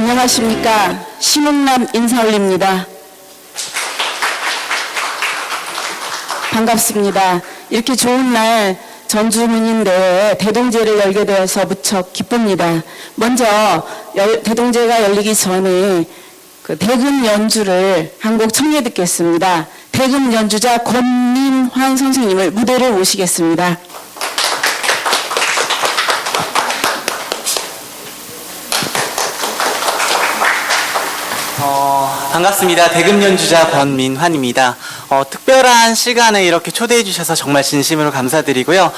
안녕하십니까. 심흥남 인사 올립니다. 반갑습니다. 이렇게 좋은 날 전주문인대회에 대동제를 열게 되어서 무척 기쁩니다. 먼저 대동제가 열리기 전에 그 대금 연주를 한 곡 청해 듣겠습니다. 대금 연주자 권민환 선생님을 무대로 모시겠습니다. 반갑습니다. 대금 연주자 권민환입니다. 특별한 시간에 이렇게 초대해 주셔서 정말 진심으로 감사드리고요.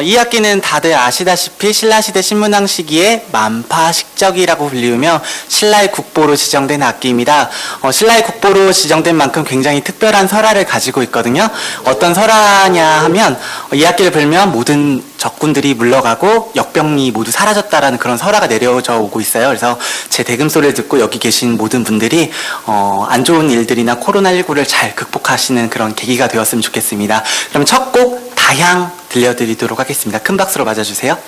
이 악기는 다들 아시다시피 신라시대 신문왕 시기에 만파식적이라고 불리우며 신라의 국보로 지정된 악기입니다. 신라의 국보로 지정된 만큼 굉장히 특별한 설화를 가지고 있거든요. 어떤 설화냐 하면 이 악기를 불면 모든 적군들이 물러가고 역병이 모두 사라졌다라는 그런 설화가 내려져 오고 있어요. 그래서 제 대금 소리를 듣고 여기 계신 모든 분들이 안 좋은 일들이나 코로나19를 잘 극복하시는 그런 계기가 되었으면 좋겠습니다. 그럼 첫 곡 다향 들려드리도록 하겠습니다. 큰 박수로 맞아주세요.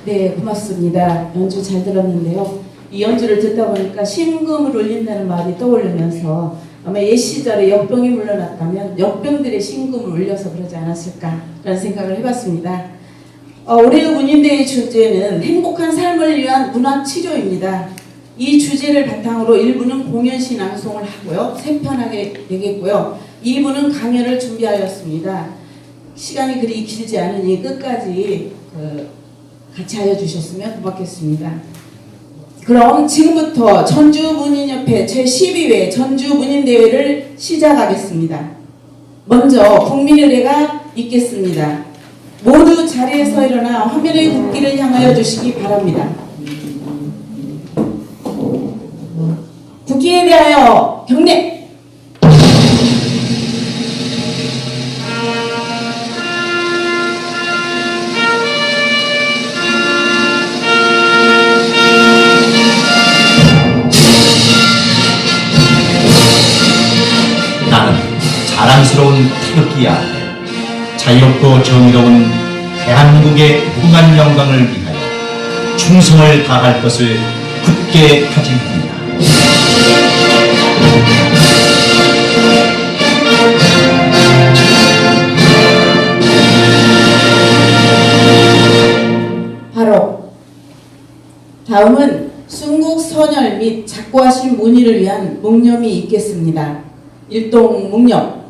네, 고맙습니다. 연주 잘 들었는데요. 이 연주를 듣다 보니까 신금을 울린다는 말이 떠오르면서 아마 옛 시절에 역병이 물러났다면 역병들의 신금을 울려서 그러지 않았을까라는 생각을 해봤습니다. 올해의 문인대의 주제는 행복한 삶을 위한 문화치료입니다. 이 주제를 바탕으로 1부는 공연시 낭송을 하고요. 3편 하게 되겠고요. 2부는 강연을 준비하였습니다. 시간이 그리 길지 않으니 끝까지 같이 하여 주셨으면 고맙겠습니다. 그럼 지금부터 전주문인협회 제12회 전주문인대회를 시작하겠습니다. 먼저 국민의례가 있겠습니다. 모두 자리에서 일어나 화면의 국기를 향하여 주시기 바랍니다. 국기에 대하여 경례! 나는 자랑스러운 태극기 아래 자유롭고 정의로운 대한민국의 무한 영광을 위하여 충성을 다할 것을 굳게 다짐합니다. 바로 다음은 순국 선열 및 작고하신 문의를 위한 묵념이 있겠습니다. 일동 묵념.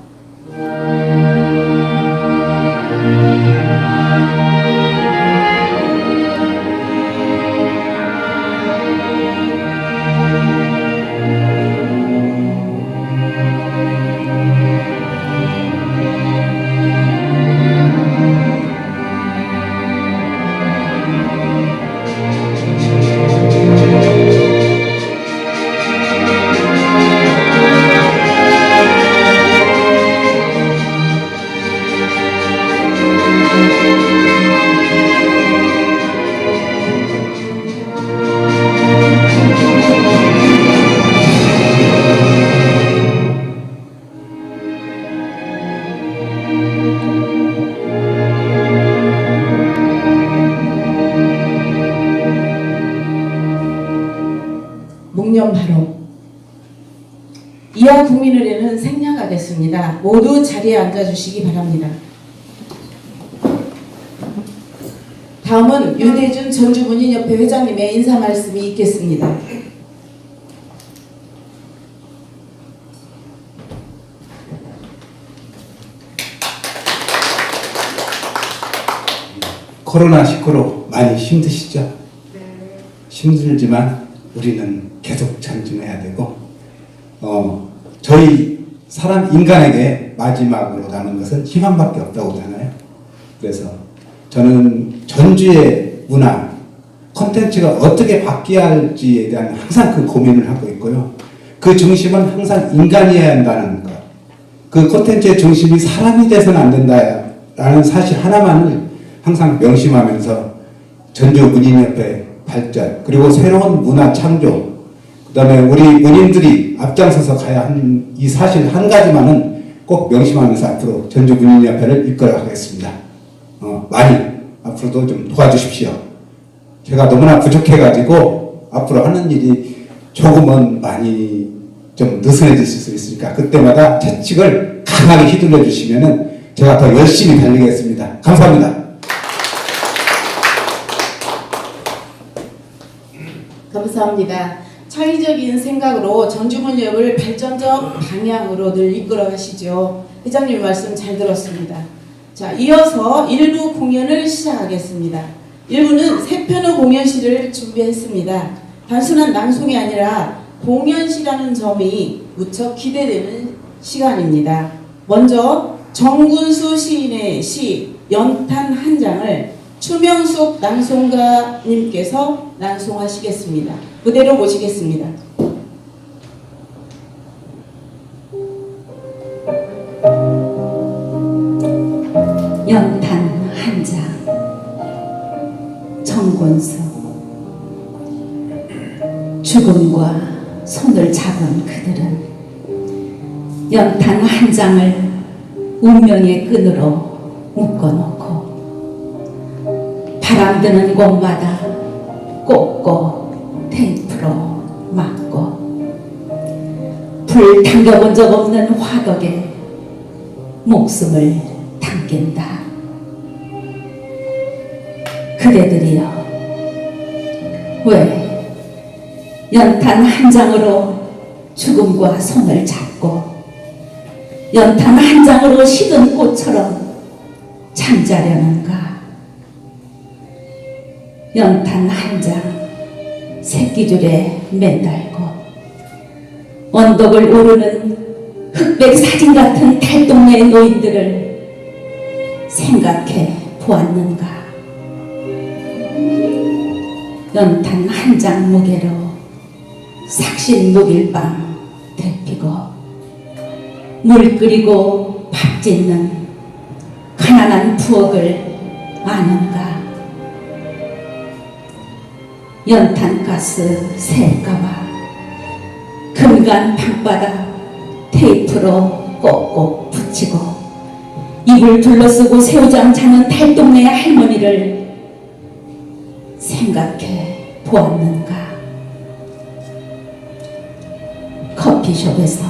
묵념 바로 이하 국민의례는 생략하겠습니다. 모두 자리에 앉아주시기 바랍니다. 다음은 윤혜준 전주문인협회 회장님의 인사 말씀이 있겠습니다. 코로나19로 많이 힘드시죠? 힘들지만 우리는 계속 전진해야 되고 저희 사람 인간에게 마지막으로 남은 것은 희망밖에 없다고 하잖아요. 그래서 저는 전주의 문화 콘텐츠가 어떻게 바뀌어야 할지에 대한 항상 그 고민을 하고 있고요. 그 중심은 항상 인간이어야 한다는 것. 그 콘텐츠의 중심이 사람이 돼서는 안 된다라는 사실 하나만을 항상 명심하면서 전주문인협회 발전, 그리고 새로운 문화 창조, 그 다음에 우리 문인들이 앞장서서 가야 하는 이 사실 한 가지만은 꼭 명심하면서 앞으로 전주문인협회를 이끌어가겠습니다. 많이 앞으로도 좀 도와주십시오. 제가 너무나 부족해가지고 앞으로 하는 일이 조금은 많이 좀 느슨해질 수 있으니까 그때마다 채찍을 강하게 휘둘러 주시면은 제가 더 열심히 달리겠습니다. 감사합니다. 감사합니다. 창의적인 생각으로 전주문협을 발전적 방향으로 늘 이끌어 가시죠. 회장님 말씀 잘 들었습니다. 자, 이어서 1부 공연을 시작하겠습니다. 1부는 3편의 공연시를 준비했습니다. 단순한 낭송이 아니라 공연시라는 점이 무척 기대되는 시간입니다. 먼저 정군수 시인의 시 연탄 한 장을 추명숙 낭송가님께서 낭송하시겠습니다. 무대로 모시겠습니다. 연탄 한 장, 정군수. 죽음과 손을 잡은 그들은 연탄 한 장을 운명의 끈으로 묶어놓고 바람 드는 곳마다 꽂고 테이프로 막고 불 당겨본 적 없는 화덕에 목숨을 당긴다. 그대들이여, 왜 연탄 한 장으로 죽음과 손을 잡고 연탄 한 장으로 시든 꽃처럼 잠자려는가? 연탄 한 장 새끼줄에 매달고 언덕을 오르는 흑백 사진 같은 달동네 노인들을 생각해 보았는가? 연탄 한 장 무게로 삭신 녹일밤 데피고 물 끓이고 밥 짓는 가난한 부엌을 아는가? 연탄가스 셀까봐 금간 방바닥 테이프로 꼭꼭 붙이고 이불 둘러쓰고 새우장 자는 달동네 할머니를 생각해 보았는가? 커피숍에서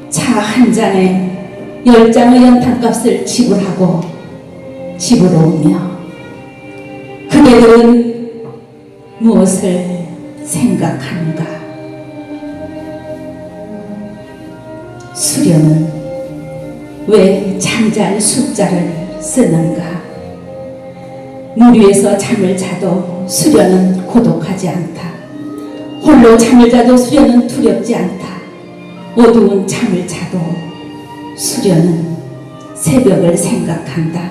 차 한 잔에 10장의 연탄값을 지불하고 집으로 오며 그대들은 무엇을 생각하는가? 수련은 왜 잠잘 숫자를 쓰는가? 물 위에서 잠을 자도 수련은 고독하지 않다. 홀로 잠을 자도 수련은 두렵지 않다. 어두운 잠을 자도 수련은 새벽을 생각한다.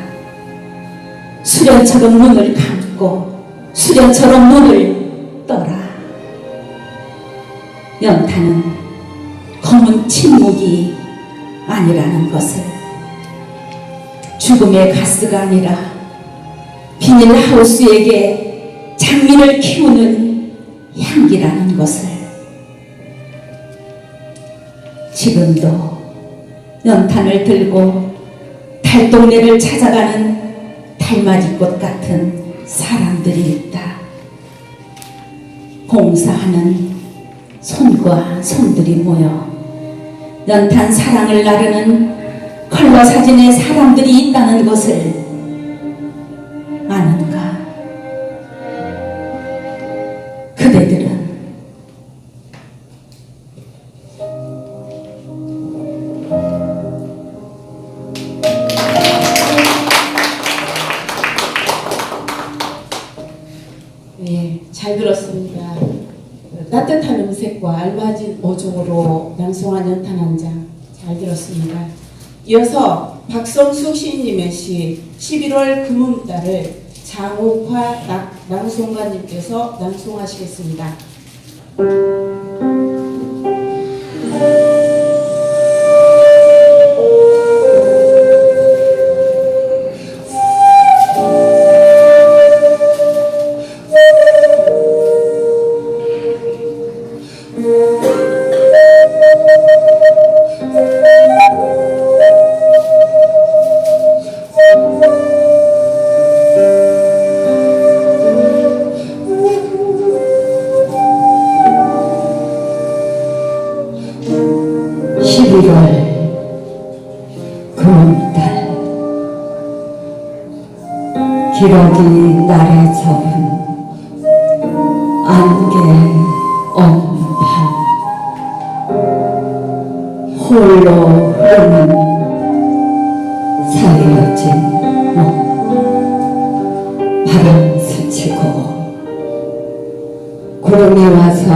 수련처럼 눈을 감고 수련처럼 눈을 떠라. 연탄은 검은 침묵이 아니라는 것을, 죽음의 가스가 아니라 비닐하우스에게 장미를 키우는 향기라는 것을, 지금도 연탄을 들고 달동네를 찾아가는 달맞이꽃 같은 사람들이 있다. 봉사하는 손과 손들이 모여 연탄 사랑을 나르는 컬러 사진의 사람들이 있다는 것을 아는가? 그대들은 네, 잘 들었습니다. 따뜻한 음색과 알맞은 어종으로 낭송한 연탄 한 장 잘 들었습니다. 이어서 박성수 시인님의 시 11월 금음달을 장옥화 낭송가님께서 낭송하시겠습니다. 금음달 기러기 날에 접은 안개 없는 밤, 홀로 흐르는 사려진 몸, 바람 스치고 구름이 와서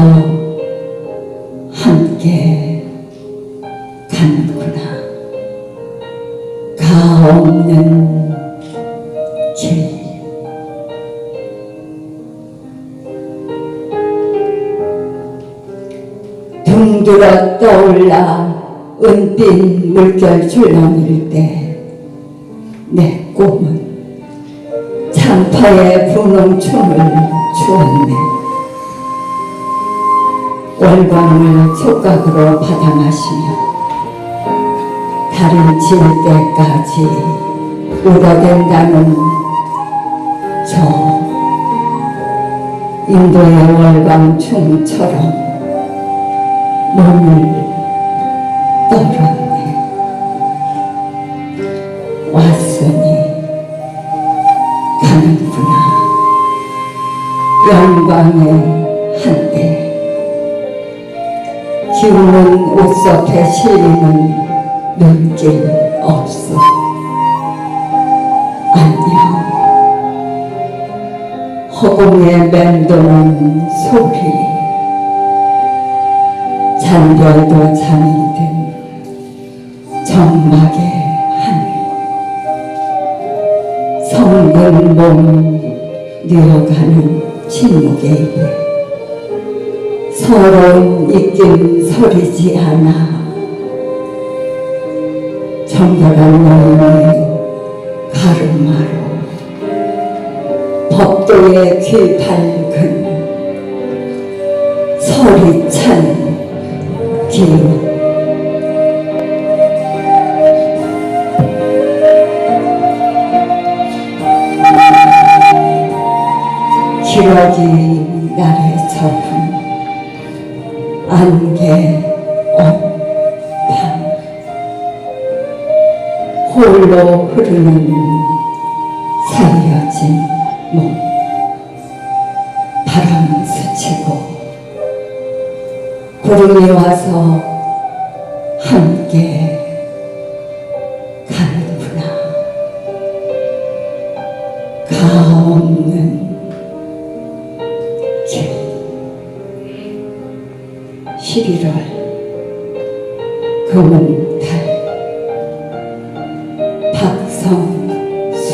함께 가는구나. 가 없는 길, 둥들어 떠올라 은빛 물결 줄넘일 때 내 꿈은 장파의 분홍춤을 추었네. 월광을 촉각으로 받아 마시며 달이 질 때까지 울어댄다는 저 인도의 월광충처럼 몸을 떨었네. 왔으니 가는구나. 영광의 한때 기우는 옷섭에 실리는 눈길 없어. 안녕. 허공에 맴도는 소리, 잔별도 잠이 든 정막의 하늘, 성근 몸 뉘어가는 침묵의 입에 서러운 입김 서리지 않아. 정결한 여인의 가르마로 법도의 귀 밝은 서리찬 기운. 기러기 날에 접은 안개 온밤, 홀로 흐르는 사려진 몸, 바람 스치고 구름이 와서 함께 가는구나. 가없는 길. 11월 금은달. 박성수.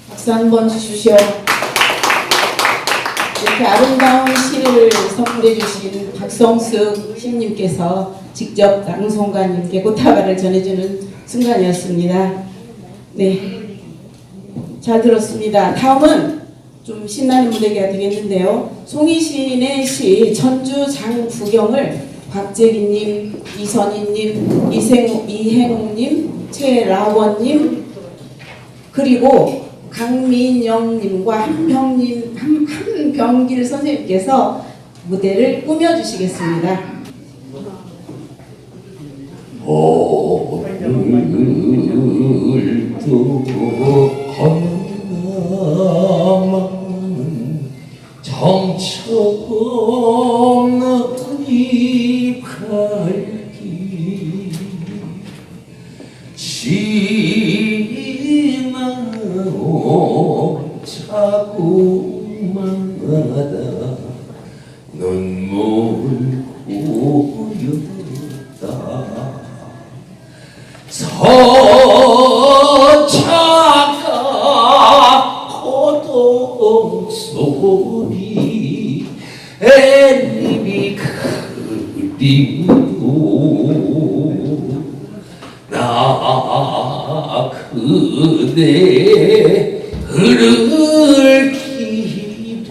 박수 한번 주십시오. 이렇게 아름다운 시를 선물해 주신 박성숙 시인님께서 직접 낭송가님께 꽃다발을 전해주는 순간이었습니다. 네, 잘 들었습니다. 다음은 좀 신나는 무대가 되겠는데요. 송희 시인의 시 전주 장구경을 박재기님, 이선희님, 이행옥님, 최라원님, 그리고 강민영님과 한병길 선생님께서 무대를 꾸며주시겠습니다. 오늘도 건너만 정처 없는 이 발길 지나온 자국마다 눈물 고였다. 서차가 고독 소리 애님이 그리워 나 그대 흐를 길은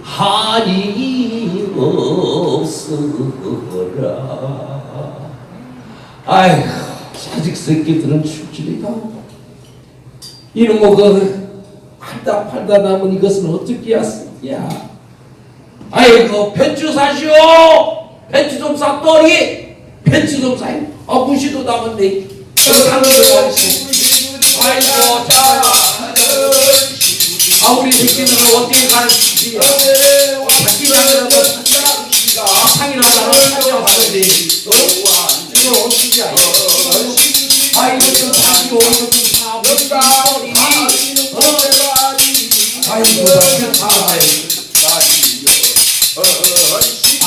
한이 없어라. 아이고 사직 새끼들은 출줄이다. 이놈의 그 팔다 남은 이것은 어떻게 하시냐. 아이고 배추 사시오. 배추 좀 쌌더니 배추 좀 사요. 아 무시도 남았네. 아이고 자 아 우리 새끼들은 어떻게 가르치지? 자기라도 상이나 가르쳐봤는데 이거 어떻게 해? 아이고 좀 사기오 이거 좀 사고 아이고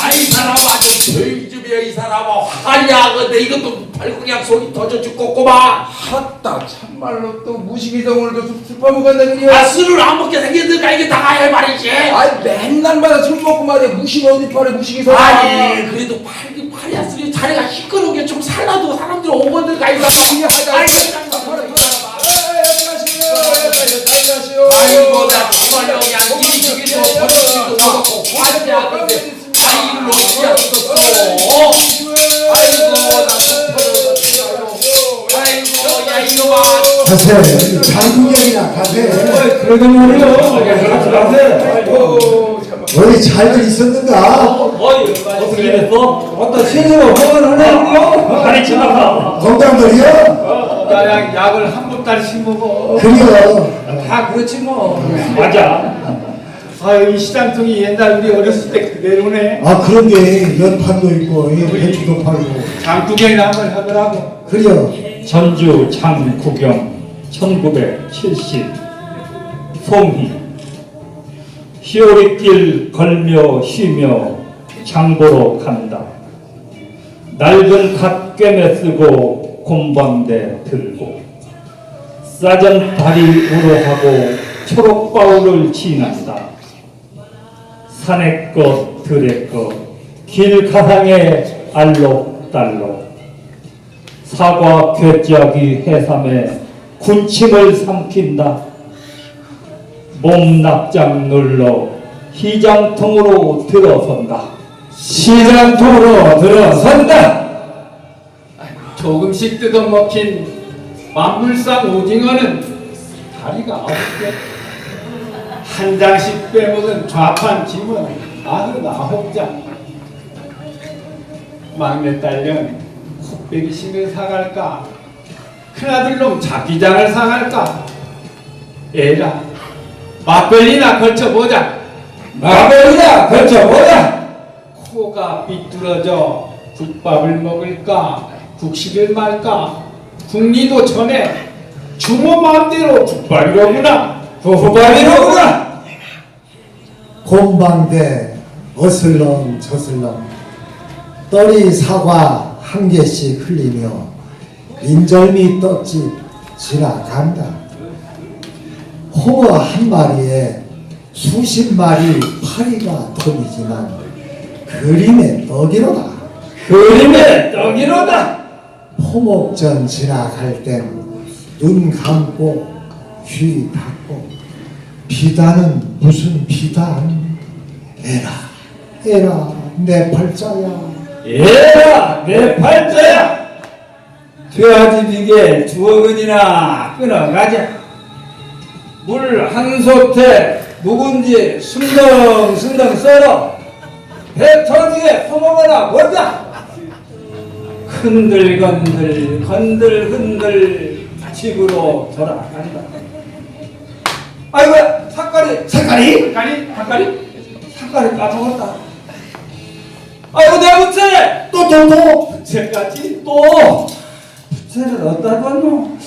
아이 사람 아주 조용 좀 해 이 사람. 사람아 하냐 근데 이것도 팔고 그냥 속이 터져 죽겠구만. 핫다 참말로 또 무식이성으로도 술 퍼먹었네 그려. 아 술을 안 먹게 생겼으니까 이게 나가야 할 말이지. 아이 맨날마다 술 먹고 말이야. 무식 어디 팔에 무식이성. 아니 그래도 팔긴 팔이야. 술이 자리가 시끄러운 좀 살라도 사람들 오거든 가이가. 아이고 나 정말 여기 한 이리 저기서 버텨지도 못하고 화내야 근데 아이 일로 어떻게 하겠어. 아이고 나 아이고 야 이놈아. 가세. 장국영이나 가세. 그러게 말이요. 어디 잘들 있었는가? 어떻게 됐어? 어떤 신세가 허가를 하네요. 가르쳐 봐. 건강들이요? 약을 한 보따리씩 먹어. 그래요. 다 그렇지 뭐. 맞아. 아유 이 시장통이 옛날 우리 어렸을 때 그대로네. 아 그런 게 연판도 있고 이 배추도 팔고. 장구경이나 한번 하더라고. 그래요. 전주 장구경 1970 송희 희오리길 걸며 쉬며 장보러 간다. 낡은 갓꿰매 쓰고 곰방대 들고 싸전 다리 우러하고 초록바울을 지난다. 산의 것 들의 것길 가상에 알록달록 사과 괴짝이 해삼에 군침을 삼킨다. 몸납장 눌러 시장통으로 들어선다. 시장통으로 들어선다. 조금씩 뜯어먹힌 만물상 오징어는 다리가 9개. 한 장씩 빼먹은 좌판 짐은 99장. 막내딸년 콧배기심을 사갈까? 큰아들놈 잡기장을 사갈까? 에라 막걸리나 걸쳐보자. 막걸리나 걸쳐보자. 코가 삐뚤어져 국밥을 먹을까? 국식을 말까? 국리도 전에 주모 마음대로 국밥이로구나. 국밥이로구나. 곰방대 어슬렁 저슬렁 떨이 사과 한 개씩 흘리며 인절미 떡집 지나간다. 홍어 한 마리에 수십 마리 파리가 덤이지만 그림의 떡이로다. 그림의 떡이로다. 포목전 지나갈 땐 눈 감고 귀 닫고 비단은 무슨 비단. 에라 내 팔자야. 얘라 내 팔자야. 돼지 비계 두어근이나 끊어가자. 물 한 솥에 묵은지 순덩순덩 썰어 배 터지게 퍼먹어라 보자. 흔들건들 건들흔들 집으로 돌아간다. 아이고 색깔이 까먹었다. 아이고 내 부채 또 부채까지 또 부채를 어디다 뒀노?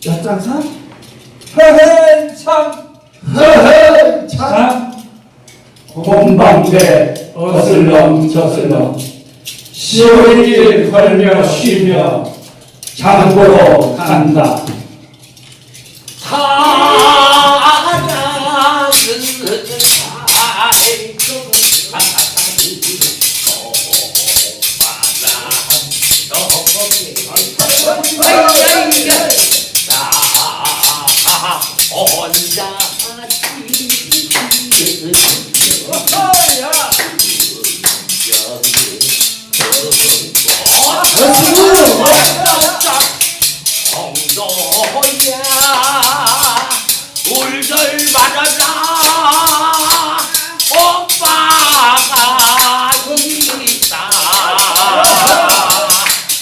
엿장사? 허허 참 곰방대 어슬렁 저슬렁 시오리길 걸며 쉬며 장보러 간다. 울들 말아라 오빠가 여기 있다.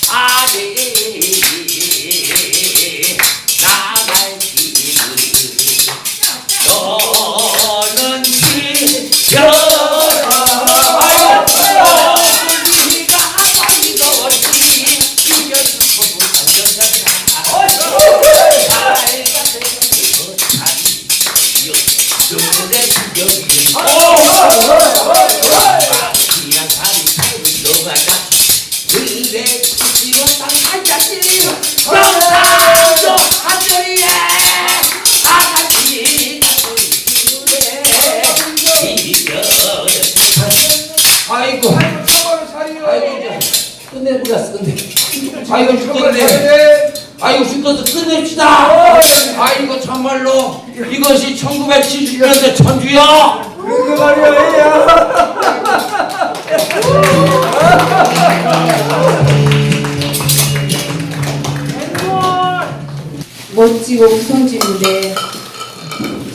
아니 아이고 죽겠네. 아이고 죽어서 끝냅시다. 아이고 참말로 이것이 1970년대 천주야. 그러게 말이야. 멋지고 우성진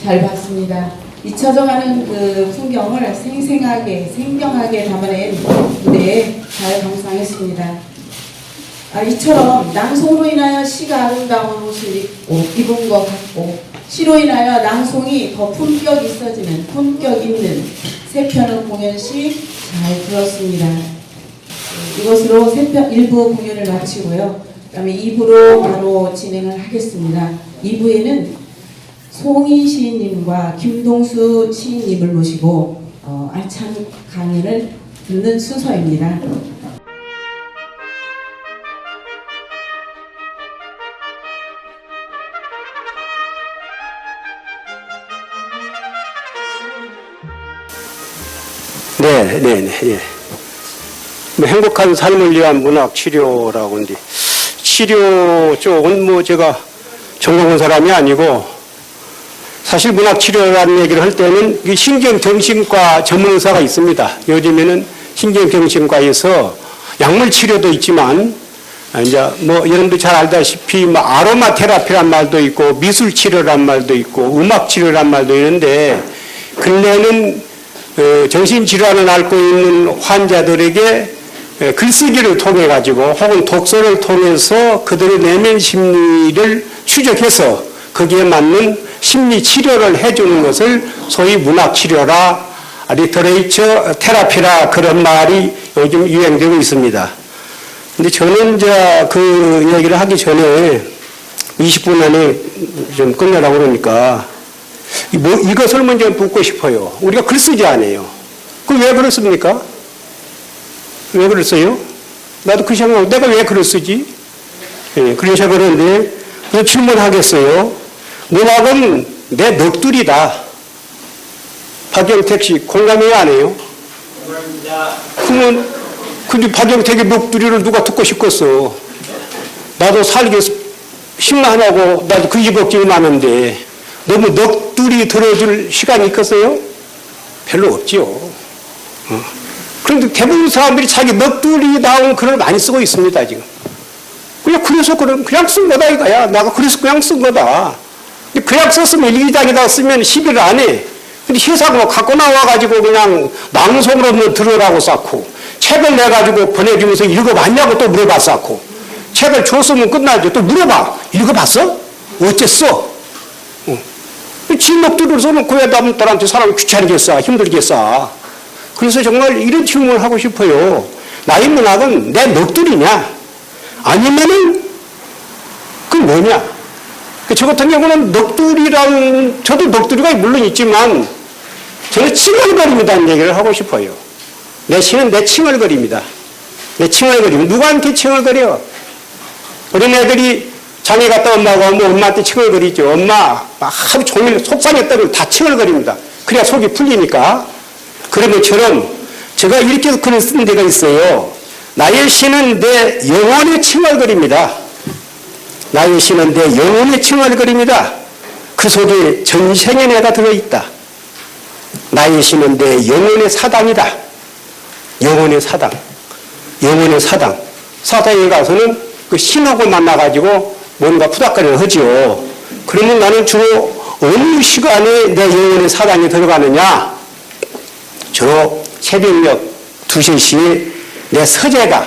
잘 봤습니다. 잊혀져가는 그 풍경을 생생하게 생경하게 담아낸 무대에 잘 감상했습니다. 이처럼 낭송으로 인하여 시가 아름다운 옷을 입은 것 같고 시로 인하여 낭송이 더 품격 있어지는 품격 있는 세 편의 공연시 잘 들었습니다. 이것으로 1부 공연을 마치고요. 그다음에 2부로 바로 진행을 하겠습니다. 2부에는 송희 시인님과 김동수 시인님을 모시고 알찬 강연을 듣는 순서입니다. 네. 뭐 행복한 삶을 위한 문학 치료라고 하는데 치료 쪽은 뭐 제가 전공한 사람이 아니고 사실 문학 치료라는 얘기를 할 때는 신경정신과 전문 의사가 있습니다. 요즘에는 신경정신과에서 약물 치료도 있지만 이제 뭐 여러분도 잘 알다시피 뭐 아로마 테라피란 말도 있고 미술 치료란 말도 있고 음악 치료란 말도 있는데 근래는 정신질환을 앓고 있는 환자들에게 글쓰기를 통해 가지고 혹은 독서를 통해서 그들의 내면 심리를 추적해서 거기에 맞는 심리 치료를 해주는 것을 소위 문학 치료라 리터레이처 테라피라 그런 말이 요즘 유행되고 있습니다. 근데 저는 이제 그 얘기를 하기 전에 20분 안에 좀 끝내라고 그러니까 이것을 먼저 묻고 싶어요. 우리가 글 쓰지 않아요. 그 왜 글을 씁니까? 왜 글을 써요? 나도 그 생각하고 내가 왜 글을 쓰지? 예, 그래서 그런데 질문하겠어요. 문학은 내 넋두리다. 박영택 씨 공감해요 안 해요? 그러면 근데 박영택의 넋두리를 누가 듣고 싶겠어? 나도 살기 심란하고 나도 그 걱정이 많은데 너무 넋두리 들어줄 시간이 있겠어요? 별로 없지요. 그런데 대부분 사람들이 자기 넋두리다운 글을 많이 쓰고 있습니다, 지금. 그냥 쓴 거다, 이거야. 내가 그래서 그냥 쓴 거다. 근데 그냥 썼으면 1장에다 쓰면 시비를 안 해. 근데 세상으로 갖고 나와가지고 그냥 낭송으로 뭐 들으라고 쌓고, 책을 내가지고 보내주면서 읽어봤냐고 또 물어봤었고, 책을 줬으면 끝나지. 또 물어봐. 읽어봤어? 어쨌어? 지 넋두리를 써놓고 왜 남들한테 사람이 귀찮게 써, 힘들게 써. 그래서 정말 이런 질문을 하고 싶어요. 나의 문학은 내 넋두리냐? 아니면은 그 뭐냐? 저 같은 경우는 넋두리랑 저도 넋두리가 물론 있지만 저는 칭얼거립니다는 얘기를 하고 싶어요. 내 시는 내 칭얼거립니다. 내 칭얼거림. 누구한테 칭얼거려? 어린애들이 장에 갔다 엄마가 오면 엄마한테 칭얼거리죠. 엄마 하루 종일 속상했다고 다 칭얼거립니다. 그래야 속이 풀리니까. 그런 것처럼 제가 이렇게 글을 쓴 데가 있어요. 나의 시는 내 영혼의 칭얼거립니다. 나의 시는 내 영혼의 칭얼거립니다. 그 속에 전생의 내가 들어있다. 나의 시는 내 영혼의 사당이다. 영혼의 사당. 영혼의 사당. 사당에 가서는 그 신하고 만나가지고 뭔가 푸닥거리를 하지요. 그러면 나는 주로 어느 시간에 내 영혼의 사당에 들어가느냐? 주로 새벽녘 2, 3시에 내 서재가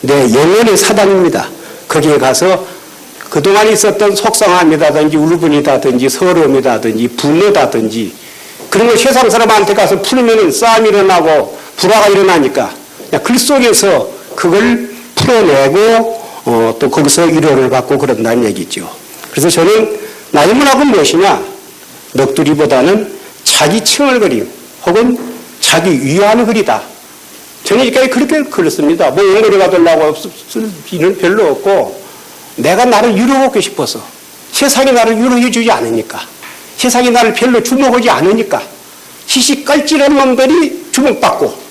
내 영혼의 사당입니다. 거기에 가서 그동안 있었던 속상함이라든지 울분이라든지 서러움이라든지 분노라든지 그런 걸 세상 사람한테 가서 풀면은 싸움이 일어나고 불화가 일어나니까 글 속에서 그걸 풀어내고 또 거기서 위로를 받고 그런다는 얘기죠. 그래서 저는 나의 문학은 무엇이냐? 넋두리보다는 자기 칭얼거림 혹은 자기 위안의 글이다. 저는 이까지 그렇게 글을 씁니다. 뭐 연거리가 되려고 쓸 일은 별로 없고 내가 나를 위로하고 싶어서 세상이 나를 위로해 주지 않으니까 세상이 나를 별로 주목하지 않으니까 시시껄찌한 놈들이 주목받고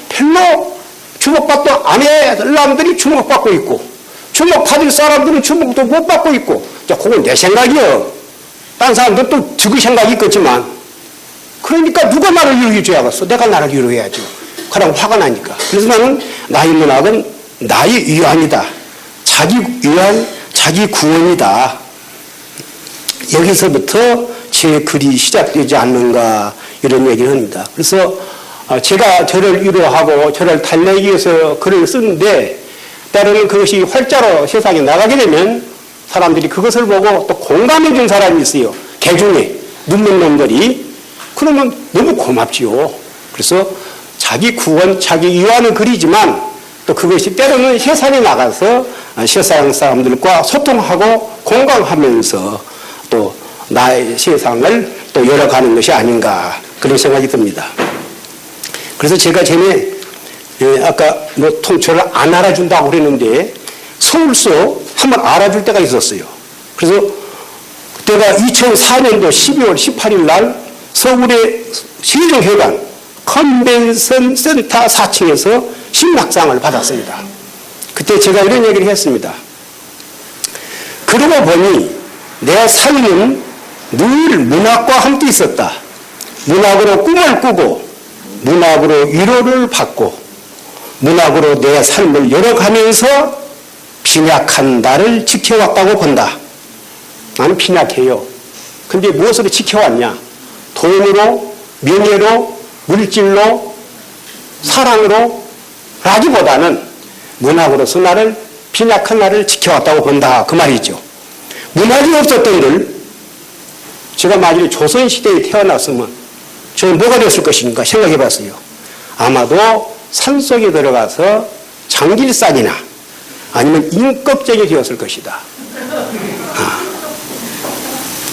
별로 주목받도 안 해 사람들이 주목받고 있고 주목받을 사람들은 주목도 못 받고 있고 자, 그건 내 생각이요. 다른 사람들도 저그 생각이 있겠지만 그러니까 누가 나를 위로해줘야겠어. 내가 나를 위로해야죠. 그럼 화가 나니까. 그래서 나는 나의 문학은 나의 위안이다. 자기 위안, 자기 구원이다. 여기서부터 제 글이 시작되지 않는가 이런 얘기를 합니다. 그래서 제가 저를 위로하고 저를 달래기 위해서 글을 쓰는데 때로는 그것이 활자로 세상에 나가게 되면 사람들이 그것을 보고 또 공감해 준 사람이 있어요. 개중에 눕는 놈들이. 그러면 너무 고맙지요. 그래서 자기 구원, 자기 위안의 글이지만 또 그것이 때로는 세상에 나가서 세상 사람들과 소통하고 공감하면서 또 나의 세상을 또 열어가는 것이 아닌가 그런 생각이 듭니다. 그래서 제가 전에 아까 뭐 통초를 안 알아준다고 그랬는데 서울서 한번 알아줄 때가 있었어요. 그래서 그때가 2004년도 12월 18일 날 서울의 세종회관 컨벤션 센터 4층에서 심락상을 받았습니다. 그때 제가 이런 얘기를 했습니다. 그러고 보니 내 삶은 늘 문학과 함께 있었다. 문학으로 꿈을 꾸고 문학으로 위로를 받고 문학으로 내 삶을 열어가면서 빈약한 나를 지켜왔다고 본다. 나는 빈약해요. 근데 무엇으로 지켜왔냐? 돈으로, 명예로, 물질로, 사랑으로 라기보다는 문학으로서 나를 빈약한 나를 지켜왔다고 본다. 그 말이죠. 문학이 없었던 들 제가 만약에 조선시대에 태어났으면 저는 뭐가 됐을 것인가 생각해 봤어요. 아마도 산속에 들어가서 장길산이나 아니면 인껍쟁이 되었을 것이다.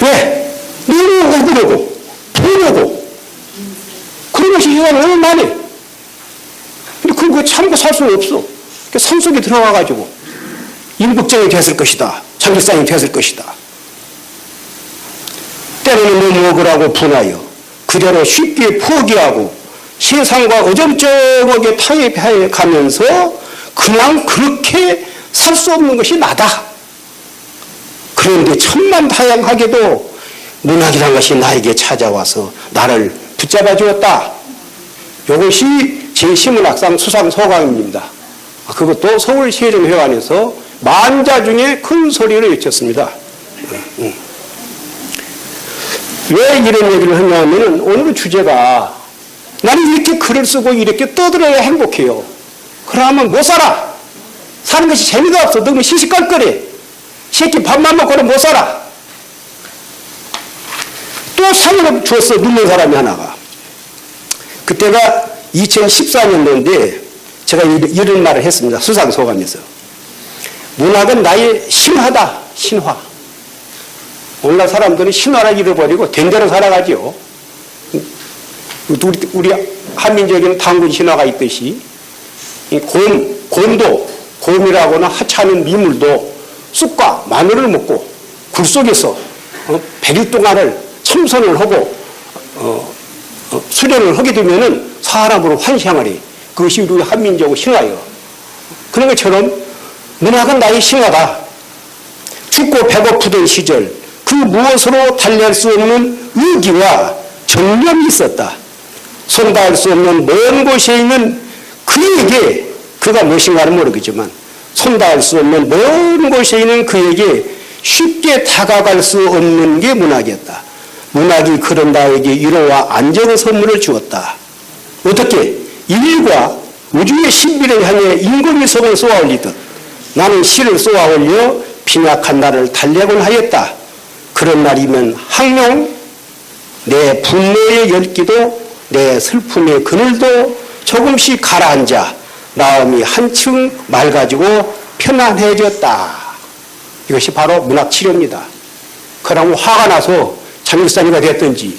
왜? 너무 억울하고 불하고 그런 것이 세상에 너무 많이. 근데 그거 참고 살 수는 없어. 산속에 들어가가지고 인껍쟁이 되었을 것이다. 장길산이 되었을 것이다. 때로는 너무 억울하고 분하여 그대로 쉽게 포기하고 세상과 어정쩡하게 타협해 가면서 그냥 그렇게 살 수 없는 것이 나다. 그런데 천만다양하게도 문학이라는 것이 나에게 찾아와서 나를 붙잡아 주었다. 이것이 제 시문학상 수상 소감입니다. 그것도 서울세종회관에서 만자 중에 큰 소리를 외쳤습니다. 왜 이런 얘기를 하냐면은 오늘 주제가 나는 이렇게 글을 쓰고 이렇게 떠들어야 행복해요. 그러면 못 살아. 사는 것이 재미가 없어. 너무 시시껄껄해. 새끼 밥만 먹고는 못 살아. 또 상을 줬어. 눕는 사람이 하나가. 그때가 2014년도인데 제가 이런 말을 했습니다. 수상소감에서. 문학은 나의 신화다. 신화. 오늘날 사람들은 신화를 잃어버리고 된 대로 살아가지요. 우리 한민족에는 단군 신화가 있듯이 곰이라고는 하찮은 미물도 쑥과 마늘을 먹고 굴 속에서 100일 동안을 참선을 하고 수련을 하게 되면은 사람으로 환생을 해. 그것이 우리 한민족의 신화예요. 그런 것처럼 문학은 나의 신화다. 춥고 배고프던 시절 그 무엇으로 달랠 수 없는 의기와 정념이 있었다. 손닿을 수 없는 먼 곳에 있는 그에게 그가 무엇인가는 모르겠지만 손닿을 수 없는 먼 곳에 있는 그에게 쉽게 다가갈 수 없는 게 문학이었다. 문학이 그런 나에게 위로와 안정의 선물을 주었다. 어떻게? 인류가 우주의 신비를 향해 인공위성을 쏘아 올리듯 나는 시를 쏘아 올려 빈약한 나를 달래곤 하였다. 그런 날이면 항용 내 분노의 열기도 내 슬픔의 그늘도 조금씩 가라앉아 마음이 한층 맑아지고 편안해졌다. 이것이 바로 문학치료입니다. 그러면 화가 나서 장길산이가 됐든지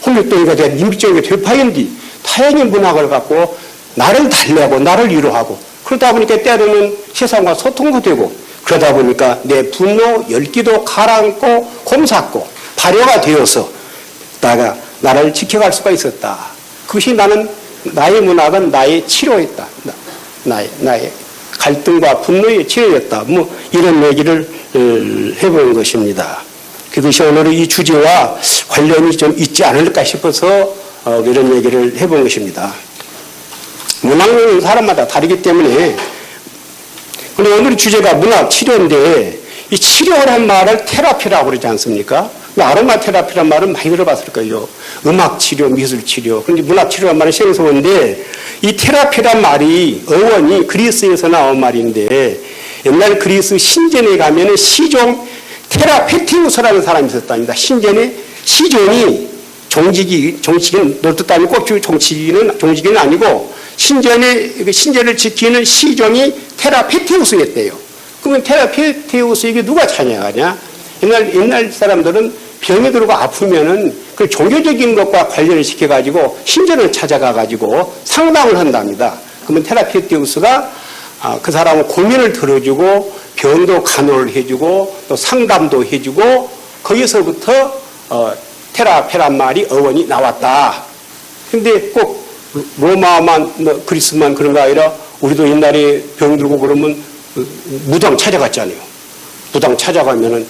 홍길동이가 됐든 임비정이가 되파인지 다행히 문학을 갖고 나를 달래고 나를 위로하고 그러다 보니까 때로는 세상과 소통도 되고 그러다 보니까 내 분노, 열기도 가라앉고 곰삭고 발효가 되어서 나를 지켜갈 수가 있었다. 그것이 나의 문학은 나의 치료였다. 나의 갈등과 분노의 치료였다. 뭐 이런 얘기를 해본 것입니다. 그것이 오늘 이 주제와 관련이 좀 있지 않을까 싶어서 이런 얘기를 해본 것입니다. 문학은 사람마다 다르기 때문에, 근데 오늘 주제가 문학 치료인데, 이 치료란 말을 테라피라고 그러지 않습니까? 아로마 테라피란 말은 많이 들어봤을 거예요. 음악 치료, 미술 치료. 그런데 문학 치료란 말은 생소한데, 이 테라피란 말이 어원이 그리스에서 나온 말인데, 옛날 그리스 신전에 가면은 시종 테라페티우스라는 사람이 있었답니다. 신전에 시종이 종직은 놀뜻 아니고 종직이는 아니고 신전을 지키는 시종이 테라페티우스였대요. 그러면 테라페티우스에게 누가 찬양하냐? 옛날 사람들은 병이 들고 아프면은 그 종교적인 것과 관련을 시켜가지고 신전을 찾아가가지고 상담을 한답니다. 그러면 테라페티우스가 그 사람의 고민을 들어주고 병도 간호를 해주고 또 상담도 해주고 거기서부터 테라페란 말이 어원이 나왔다. 근데 꼭 로마만 그리스만 그런 거 아니라 우리도 옛날에 병 들고 그러면 무당 찾아갔잖아요. 무당 찾아가면은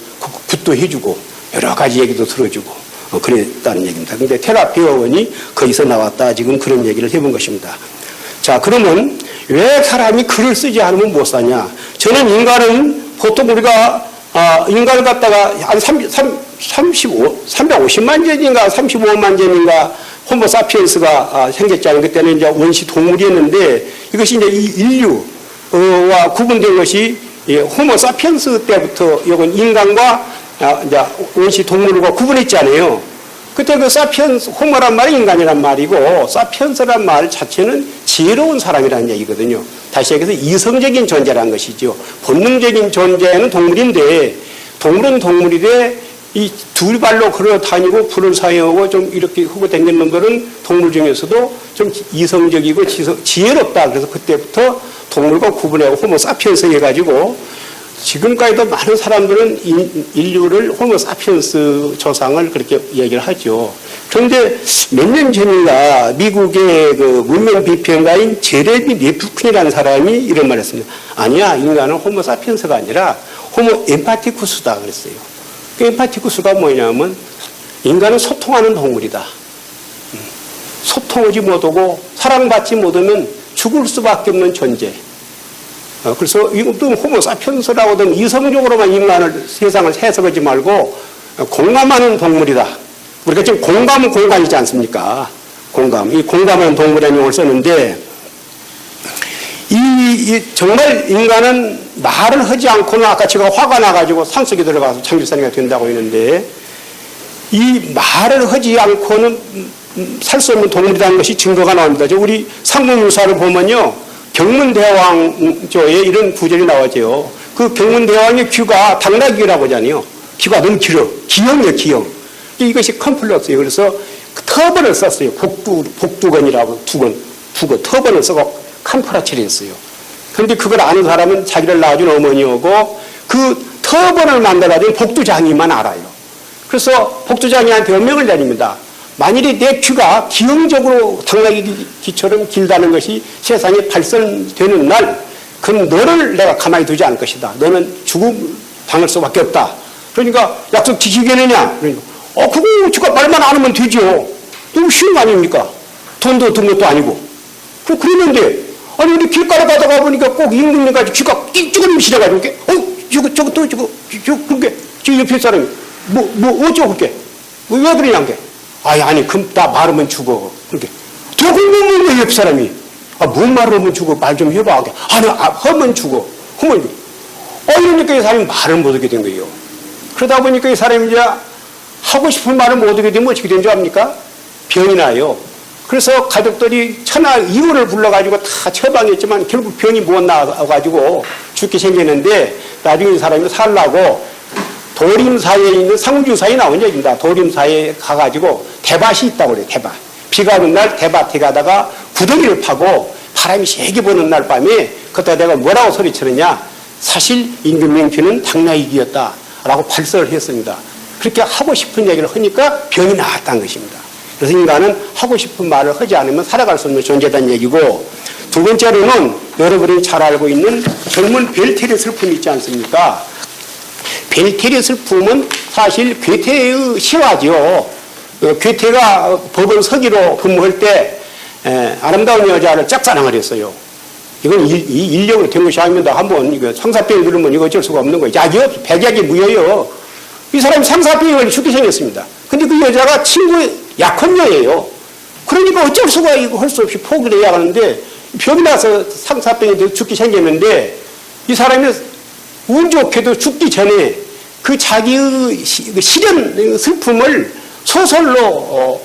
굿도 해주고 여러 가지 얘기도 들어주고 그랬다는 얘기입니다. 근데 테라피 어원이 거기서 나왔다. 지금 그런 얘기를 해본 것입니다. 자, 그러면 왜 사람이 글을 쓰지 않으면 못 사냐? 저는 인간은 보통 우리가 인간을 갖다가 한 350만 전인가 35만 전인가 호모사피엔스가 생겼잖아요. 그때는 이제 원시 동물이었는데 이것이 이제 이 인류와 구분된 것이 호모사피엔스 때부터 이건 인간과 이제 원시 동물과 구분했잖아요. 그때 그 사피엔스, 호모란 말이 인간이란 말이고 사피엔스란 말 자체는 지혜로운 사람이라는 얘기거든요. 다시 얘기해서 이성적인 존재라는 것이죠. 본능적인 존재는 동물인데 동물은 동물인데 이 두 발로 걸어 다니고 불을 사용하고 좀 이렇게 하고 다니는 놈들은 동물 중에서도 좀 이성적이고 지혜롭다. 그래서 그때부터 동물과 구분하고 호모 사피엔스 해가지고 지금까지도 많은 사람들은 인류를 호모 사피엔스 조상을 그렇게 얘기를 하죠. 그런데 몇 년 전인가 미국의 그 문명 비평가인 제레미 네프킨이라는 사람이 이런 말을 했습니다. 아니야, 인간은 호모 사피엔스가 아니라 호모 엠파티쿠스다 그랬어요. 그 엠파티쿠스가 뭐냐면 인간은 소통하는 동물이다. 소통하지 못하고 사랑받지 못하면 죽을 수밖에 없는 존재. 그래서 이것도 호모사피엔스라고든 이성적으로만 인간을 세상을 해석하지 말고 공감하는 동물이다. 우리가 지금 공감은 공간이지 않습니까? 공감. 이 공감하는 동물이라는 용어를 썼는데 정말 인간은 말을 하지 않고는 아까 제가 화가 나가지고 산속에 들어가서 창길산이가 된다고 했는데 이 말을 하지 않고는 살 수 없는 동물이라는 것이 증거가 나옵니다. 우리 상국유사를 보면요. 경문대왕조에 이런 구절이 나오죠. 그 경문대왕의 귀가 당나귀라고 하잖아요. 귀가 너무 길어. 기형이에요, 기형. 이것이 컴플렉스예요. 그래서 터번을 썼어요. 복두건이라고 두건, 터번을 쓰고 캄프라치를 했어요. 그런데 그걸 아는 사람은 자기를 낳아준 어머니하고 그 터번을 만들어준 복두장이만 알아요. 그래서 복두장이한테 명령을 내립니다. 만일에 내 귀가 기형적으로 당나귀 귀처럼 길다는 것이 세상에 발생되는 날, 그럼 너를 내가 가만히 두지 않을 것이다. 너는 죽음 당할 수밖에 없다. 그러니까 약속 지키겠느냐? 그러니까 그거 제가 말만 안 하면 되죠. 너무 쉬운 거 아닙니까? 돈도 든 것도 아니고. 그러는데 아니 우리 길가에 가다가 보니까 꼭 임금님까지 귀가 찌그러미 시작하고 이렇게 그렇게 저 옆에 사람이 어쩌고 그렇게 왜 그러냐 게 아니 그럼 나 말하면 죽어 그렇게 더 궁금한 옆 사람이 뭔 말을 하면 죽어 말 좀 해봐 아니 하면 죽어 하면 이러니까 이 사람이 말을 못하게 된 거예요. 그러다 보니까 이 사람이 이제 하고 싶은 말을 못하게 되면 어떻게 된 줄 압니까? 병이 나요. 그래서 가족들이 천하 이호를 불러가지고 다 처방했지만 결국 병이 못 나와가지고 죽게 생겼는데 나중에 이 사람이 살라고 도림사에 있는 상주사에 나온 얘기입니다. 도림사에 가가지고 대밭이 있다고 그래요. 대밭. 비가 오는 날 대밭에 가다가 구덩이를 파고 바람이 세게 부는 날 밤에 그때 내가 뭐라고 소리치느냐 사실 임금명피는 당나귀였다 라고 발설을 했습니다. 그렇게 하고 싶은 얘기를 하니까 병이 나았다는 것입니다. 그래서 인간은 하고 싶은 말을 하지 않으면 살아갈 수 없는 존재다는 얘기고 두 번째로는 여러분이 잘 알고 있는 젊은 벨테리 슬픔이 있지 않습니까? 벨테리 슬픔은 사실 괴테의 실화죠. 괴테가 법원 서기로 근무할 때 아름다운 여자를 짝사랑을 했어요. 이건 인력으로 된 것이 아닙니다. 한번 이거 상사병 들으면 이거 어쩔 수가 없는 거예요. 약이 없어. 백약이 무효예요. 이 사람이 상사병이 걸려 죽게 생겼습니다. 근데 그 여자가 친구의 약혼녀예요. 그러니까 어쩔 수가 이거 할 수 없이 포기를 해야 하는데 병이 나서 상사병이 죽게 생겼는데 이 사람이 운 좋게도 죽기 전에 그 자기의 시련 슬픔을 소설로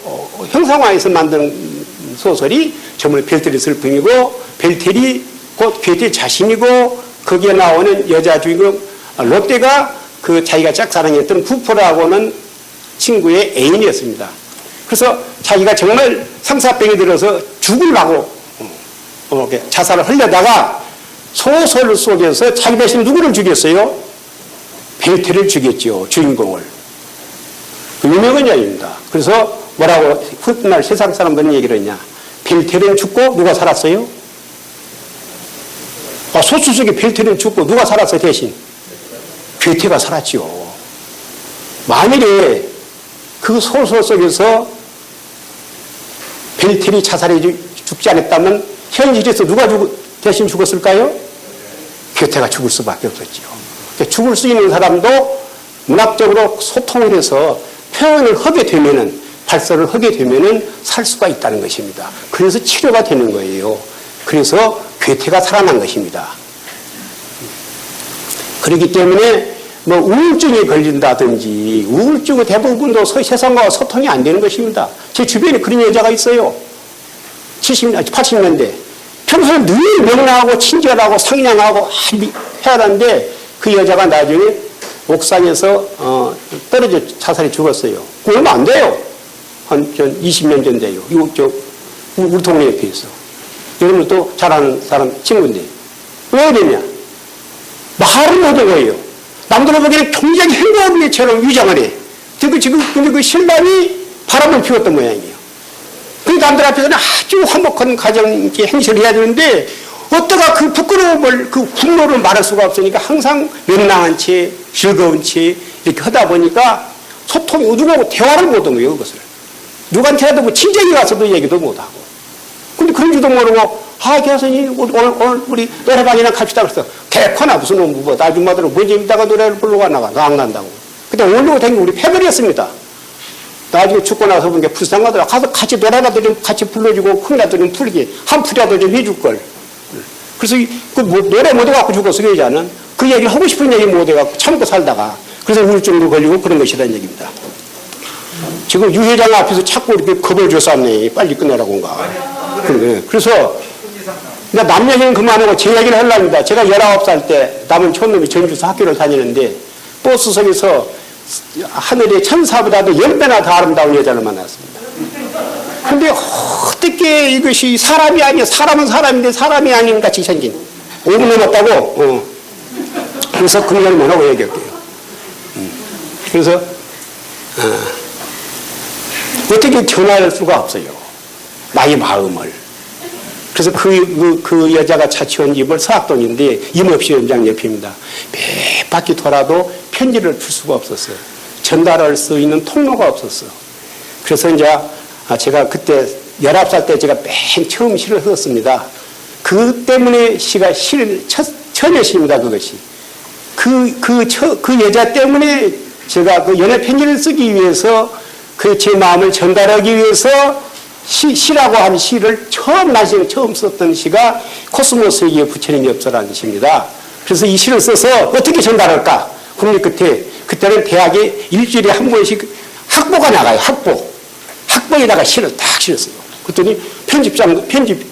형상화해서 만든 소설이 정말 벨테리 슬픔이고 벨테리 곧 괴테 자신이고 거기에 나오는 여자 주인공 롯데가 그 자기가 짝사랑했던 부포라고는 친구의 애인이었습니다. 그래서 자기가 정말 상사병이 들어서 죽으려고 자살을 하려다가 소설 속에서 자기 대신 누구를 죽였어요? 벨테를 죽였죠. 주인공을. 유명한 이야기입니다. 그래서 뭐라고 훗날 세상 사람들은 얘기를 했냐. 벨테는 죽고 누가 살았어요? 소설 속에 벨테는 죽고 누가 살았어요 대신? 괴테가 살았죠. 만일에 그 소설 속에서 벨테리 자살해 죽지 않았다면 현실에서 누가 대신 죽었을까요? 괴테가 죽을 수밖에 없었죠. 죽을 수 있는 사람도 문학적으로 소통을 해서 표현을 하게 되면은 발설을 하게 되면은 살 수가 있다는 것입니다. 그래서 치료가 되는 거예요. 그래서 괴테가 살아난 것입니다. 그렇기 때문에 뭐 우울증에 걸린다든지 우울증의 대부분도 세상과 소통이 안 되는 것입니다. 제 주변에 그런 여자가 있어요. 80년대. 평소에 늘 명랑하고 친절하고 상냥하고 해야 하는데 그 여자가 나중에 옥상에서 떨어져 자살해 죽었어요. 얼마 안 돼요. 한 20년 전 돼요. 우리 동네 옆에 있어. 여러분 또 잘 아는 사람 친구인데. 왜 그러냐? 말을 못한 거예요. 남들은 보기에는 굉장히 행복한 것처럼 위장을 해. 근데 그 신랑이 바람을 피웠던 모양이에요. 그 남들 앞에서는 아주 화목한 가정 행실을 해야 되는데, 어떠가 그 부끄러움을, 그 분노를 말할 수가 없으니까 항상 명랑한 채, 즐거운 채, 이렇게 하다 보니까 소통이 누구하고 대화를 못한 거예요, 그것을. 누구한테라도 뭐 친정에 가서도 얘기도 못하고. 근데 그런 줄도 모르고, 교수님, 오늘 우리 노래방이나 갑시다. 그래서, 개코나 무슨 놈, 아줌마들은 뭐 재밌다가 노래를 부르고 나가, 안 간다고. 근데 오늘로 된 게 우리 패널이었습니다. 나중에 죽고 나서 보니까 불쌍하더라. 가서 같이 노래라도 좀 같이 불러주고, 큰이라도 좀 풀게, 한 풀이라도 좀 해줄걸. 그래서 노래 못 해갖고 죽었어, 그 여자는. 그 얘기를 하고 싶은 얘기 못 해갖고 참고 살다가. 그래서 우울증도 걸리고 그런 것이라는 얘기입니다. 지금 유 회장 앞에서 자꾸 이렇게 겁을 줬었네. 빨리 끝내라고인가. 그래서, 남 얘기는 그만하고 제 얘기를 하려합니다. 제가 19살 때 남은 촌놈이 전주에서 학교를 다니는데 버스석에서 하늘의 천사보다도 10배나 더 아름다운 여자를 만났습니다. 근데 어떻게 이것이 사람이 아니야. 사람은 사람인데 사람이 아닌 같이 생긴. 5분 넘었다고. 그래서 그 얘기를 못 하고 얘기할게요. 그래서 어떻게 변할 수가 없어요. 나의 마음을. 그래서 그 여자가 자취한 집을 서학동인데 임업시 연장 옆입니다. 몇 바퀴 돌아도 편지를 풀 수가 없었어요. 전달할 수 있는 통로가 없었어. 그래서 이제 제가 그때 19살 때 제가 맨 처음 시를 썼습니다. 그 때문에 시가 처녀시입니다. 그것이. 그 여자 때문에 제가 그 연애 편지를 쓰기 위해서 그 제 마음을 전달하기 위해서 시라고 하는 시를 난생 처음 썼던 시가 코스모스에게 부처님이 없어라는 시입니다. 그래서 이 시를 써서 어떻게 전달할까? 그런데 그때는 대학에 일주일에 한 번씩 학보가 나가요. 학보에다가 시를 딱 실었어요. 그랬더니 편집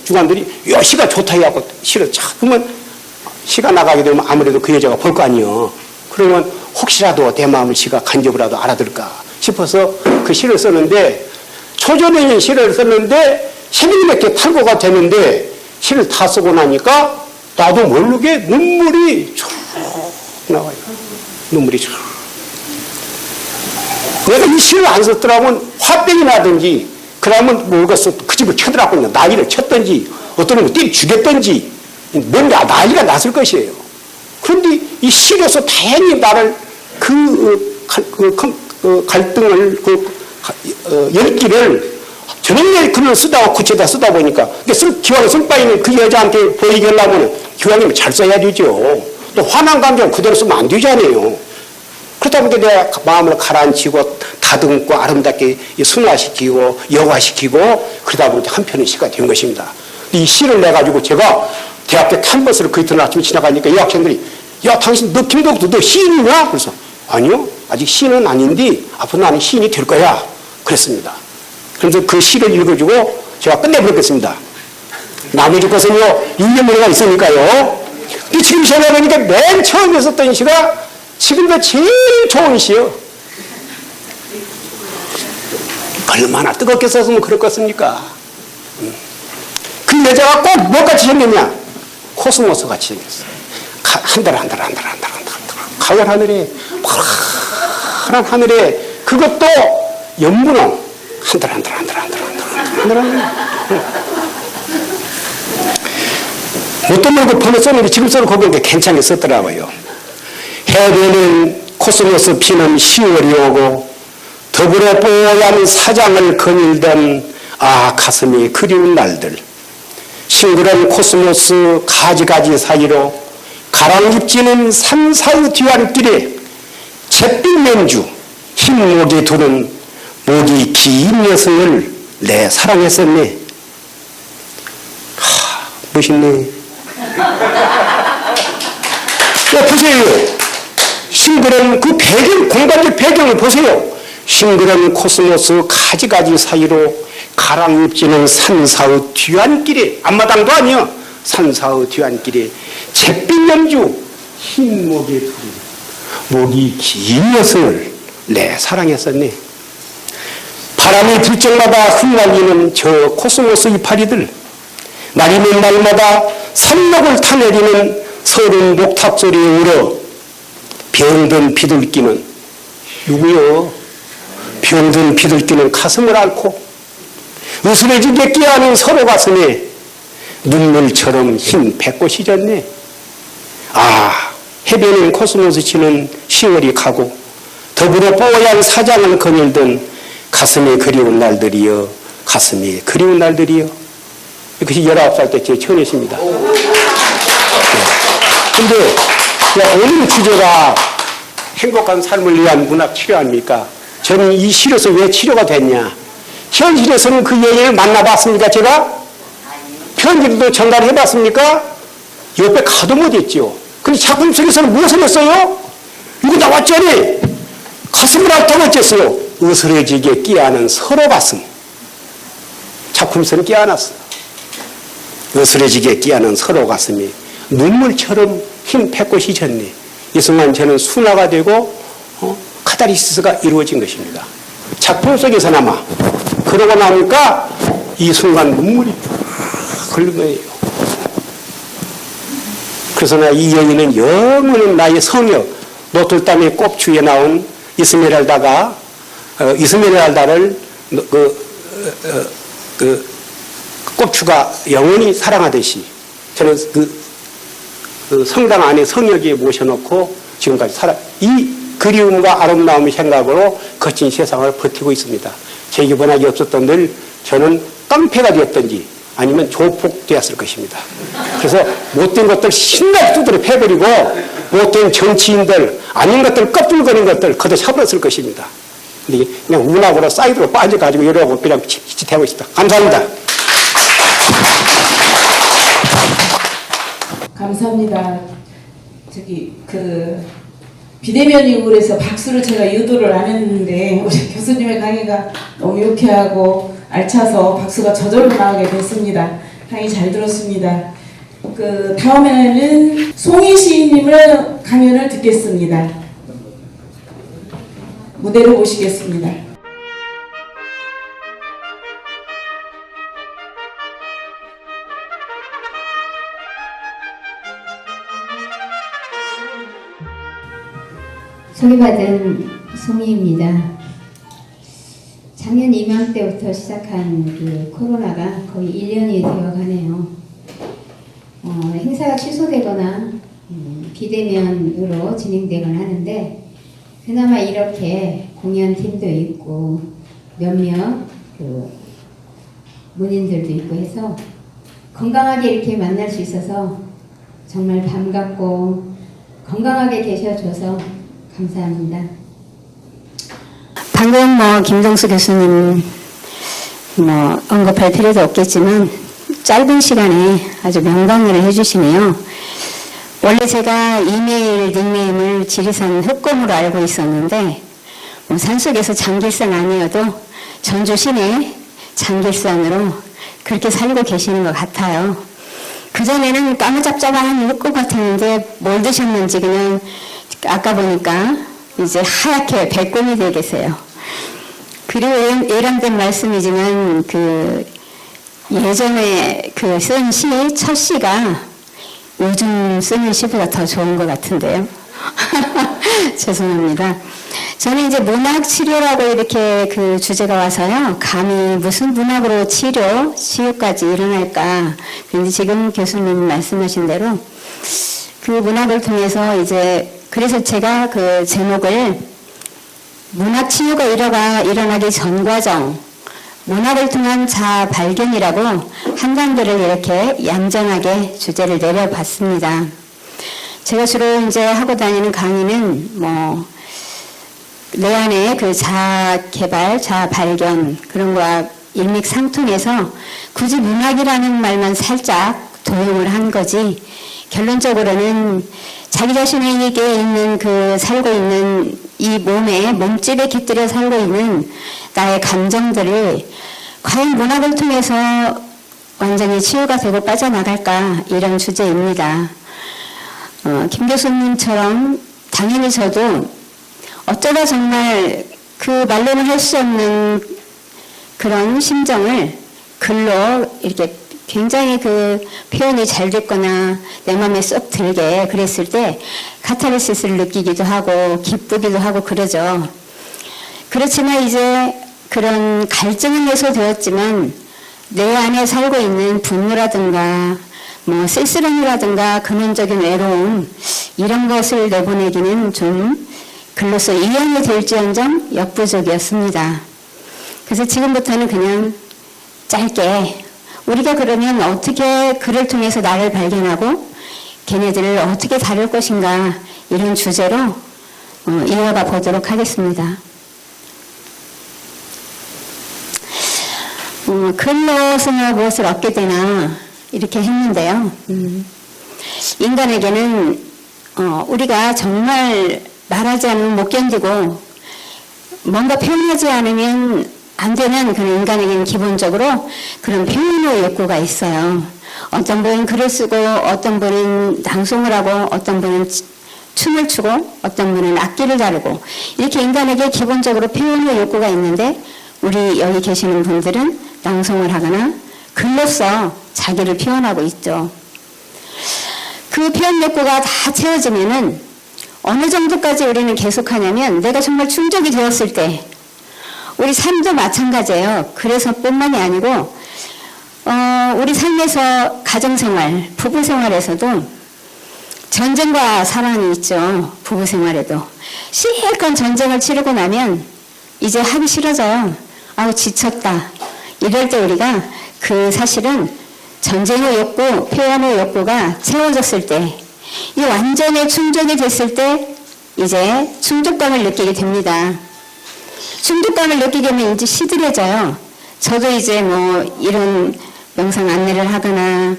주관들이 야, 시가 좋다 해갖고 시를 그러면 시가 나가게 되면 아무래도 그 여자가 볼 거 아니에요. 그러면 혹시라도 내 마음을 시가 간접이라도 알아들을까 싶어서 그 시를 썼는데 초전에 시를 썼는데 1100개 탈고가 되는데 시를 다 쓰고 나니까 나도 모르게 눈물이 쭉 나와요. 눈물이 쭉. 내가 이 시를 안 썼더라면 화병이 나든지 그러면 모르겠어. 그 집을 쳐들어갔거든요. 난리를 쳤든지 어떤 놈을 때려 죽였든지 뭔가 난리가 났을 것이에요. 그런데 이 시로서 다행히 나를 갈등을 열기를 저녁에 글을 쓰다가 구체다 쓰다 보니까 기왕 쓸 바에는 그 여자한테 보이게 하려면 기왕이면 잘 써야 되죠. 또 화난 감정 그대로 쓰면 안 되잖아요. 그러다 보니까 내가 마음을 가라앉히고 다듬고 아름답게 순화시키고 여화시키고 그러다 보니까 한편의 시가 된 것입니다. 이 시를 내가지고 제가 대학교 캠퍼스를 그 이튿날 아침에 지나가니까 이 학생들이 야 당신 너 김덕도 너 시인이냐? 그래서 아니요 아직 시인은 아닌데 앞으로 나는 시인이 될 거야 그랬습니다. 그래서 그 시를 읽어주고 제가 끝내버렸겠습니다. 나머지 것은요 인연머리가 있으니까요. 근데 지금 생각해보니까 맨 처음에 썼던 시가 지금도 제일 좋은 시요. 얼마나 뜨겁게 썼으면 그렇겠습니까? 그 여자가 꼭 뭐같이 생겼냐? 코스모스 같이 생겼어. 한 달 가을 하늘에 파란 하늘에 그것도 연분홍 한 달 어떤 걸 번호 썼는데 지금 써는 거기에 괜찮게 썼더라고요. 해변은 코스모스 피는 10월이 오고 더불어 뽀얀 사장을 거닐던 가슴이 그리운 날들. 싱그런 코스모스 가지가지 사이로 가랑잎지는 산사의 뒤안길에 잿빛 면주 흰 목에 두른 목이 긴 여성을 내 사랑했었네. 멋있네. 보세요. 싱그런 그 배경, 공간적 배경을 보세요. 싱그런 코스모스 가지가지 사이로 가랑잎지는 산사의 뒤안길에 앞마당도 아니야. 산사의 뒤안길에 잿빛 연주 흰 목에 두른 목이 긴 여성을 내 사랑했었네. 바람이 불 적마다 흩날리는 저 코스모스 이파리들 날이면 날마다 산록을 타내리는 서른 목탑 소리에 울어 병든 비둘기는 누구요? 병든 비둘기는 가슴을 앓고 으스러지게 끼어하는 서로 가슴에 눈물처럼 흰 배꽃이 졌네. 해변엔 코스모스 치는 10월이 가고 더불어 뽀얀 사장을 거닐던 가슴이 그리운 날들이여 가슴이 그리운 날들이여. 그것이 19살 때 제 처녀십니다. 근데 오늘 주제가 행복한 삶을 위한 문학 치료 아닙니까? 저는 이 시로서 왜 치료가 됐냐? 현실에서는 그 여인을 만나봤습니까? 제가? 편지도 전달해봤습니까? 옆에 가도 못했죠. 근데 작품 속에서는 무엇을 했어요? 이거 나왔잖아요. 가슴을 앓다고 어쨌어요? 으스러지게 끼어하는 서로 가슴. 작품에서는 끼어안았어. 으스러지게 끼어하는 서로 가슴이 눈물처럼 흰 배꽃이 졌네. 이 순간 저는 순화가 되고 카타르시스가 이루어진 것입니다. 작품 속에서나마. 그러고 나니까 이 순간 눈물이 흐르는 거예요. 그래서 이 여인은 영원히 나의 성역, 노틀담의 꼽추에 나온 이스메랄다를 꼽추가 영원히 사랑하듯이 저는 그 성당 안에 성역에 모셔놓고 지금까지 이 그리움과 아름다움의 생각으로 거친 세상을 버티고 있습니다. 재기번학이 없었던 늘 저는 깡패가 되었던지 아니면 조폭되었을 것입니다. 그래서 못된 것들 신나게 두드려 패버리고 못된 정치인들 아닌 것들 껍질거린 것들 걷어차버렸을 것입니다. 근데 그냥 운하고로 사이드로 빠져가지고 이러고 그냥 지치하고 있습니다. 감사합니다. 감사합니다. 비대면 이후에서 박수를 제가 유도를 안 했는데 우리 교수님의 강의가 너무 유쾌하고 알차서 박수가 저절로 나오게 됐습니다. 강의 잘 들었습니다. 다음에는 송희 시인님을 강연을 듣겠습니다. 무대로 모시겠습니다. 소개받은 송희입니다. 작년 이맘때부터 시작한 그 코로나가 거의 1년이 되어 가네요. 행사가 취소되거나 비대면으로 진행되곤 하는데 그나마 이렇게 공연팀도 있고 몇몇 그 문인들도 있고 해서 건강하게 이렇게 만날 수 있어서 정말 반갑고 건강하게 계셔줘서 감사합니다. 방금 김정수 교수님 언급할 필요도 없겠지만 짧은 시간에 아주 명강의를 해주시네요. 원래 제가 이메일 닉네임을 지리산 흑곰으로 알고 있었는데 산속에서 장길산 아니어도 전주 시내 장길산으로 그렇게 살고 계시는 것 같아요. 그전에는 까무잡잡한 흑곰 같았는데 뭘 드셨는지 그냥 아까 보니까 이제 하얗게 백곰이 되어 계세요. 그리고 예람된 말씀이지만 예전에 쓴 시, 첫 시가 요즘 쓰는 시보다 더 좋은 것 같은데요. 죄송합니다. 저는 이제 문학치료라고 이렇게 주제가 와서요. 감히 무슨 문학으로 치유까지 일어날까. 근데 지금 교수님 말씀하신 대로 그 문학을 통해서 그래서 제가 그 제목을 문학치유가 일어나기 전 과정, 문학을 통한 자아 발견이라고 한 단계를 이렇게 얌전하게 주제를 내려봤습니다. 제가 주로 이제 하고 다니는 강의는 내 안의 그 자아 개발, 자아 발견 그런 거와 일맥상통해서 굳이 문학이라는 말만 살짝 도용을 한 거지 결론적으로는 자기 자신에게 있는 살고 있는 이 몸집에 깃들여 살고 있는 나의 감정들이 과연 문학을 통해서 완전히 치유가 되고 빠져나갈까 이런 주제입니다. 김 교수님처럼 당연히 저도 어쩌다 정말 그 말로는 할 수 없는 그런 심정을 글로 이렇게 굉장히 표현이 잘 됐거나 내 마음에 쏙 들게 그랬을 때 카타르시스를 느끼기도 하고 기쁘기도 하고 그러죠. 그렇지만 이제 그런 갈증은 해소되었지만 내 안에 살고 있는 분노라든가 쓸쓸함이라든가 근원적인 외로움 이런 것을 내보내기는 좀 글로써 이해이 될지언정 역부족이었습니다. 그래서 지금부터는 그냥 짧게 우리가 그러면 어떻게 글을 통해서 나를 발견하고 걔네들을 어떻게 다룰 것인가 이런 주제로 이어가 보도록 하겠습니다. 글로서는 무엇을 얻게 되나 이렇게 했는데요. 인간에게는 우리가 정말 말하지 않으면 못 견디고 뭔가 표현하지 않으면 안 되는 그런 인간에게는 기본적으로 그런 표현의 욕구가 있어요. 어떤 분은 글을 쓰고 어떤 분은 낭송을 하고 어떤 분은 춤을 추고 어떤 분은 악기를 다루고 이렇게 인간에게 기본적으로 표현의 욕구가 있는데 우리 여기 계시는 분들은 낭송을 하거나 글로써 자기를 표현하고 있죠. 그 표현 욕구가 다 채워지면은 어느 정도까지 우리는 계속하냐면 내가 정말 충족이 되었을 때 우리 삶도 마찬가지예요. 그래서 뿐만이 아니고 우리 삶에서 가정생활, 부부생활에서도 전쟁과 사랑이 있죠. 부부생활에도 실컷 전쟁을 치르고 나면 이제 하기 싫어져요. 아우 지쳤다. 이럴 때 우리가 사실은 전쟁의 욕구, 표현의 욕구가 채워졌을 때 이 완전히 충족이 됐을 때 이제 충족감을 느끼게 됩니다. 충족감을 느끼게 되면 이제 시들해져요. 저도 이제 이런 명상 안내를 하거나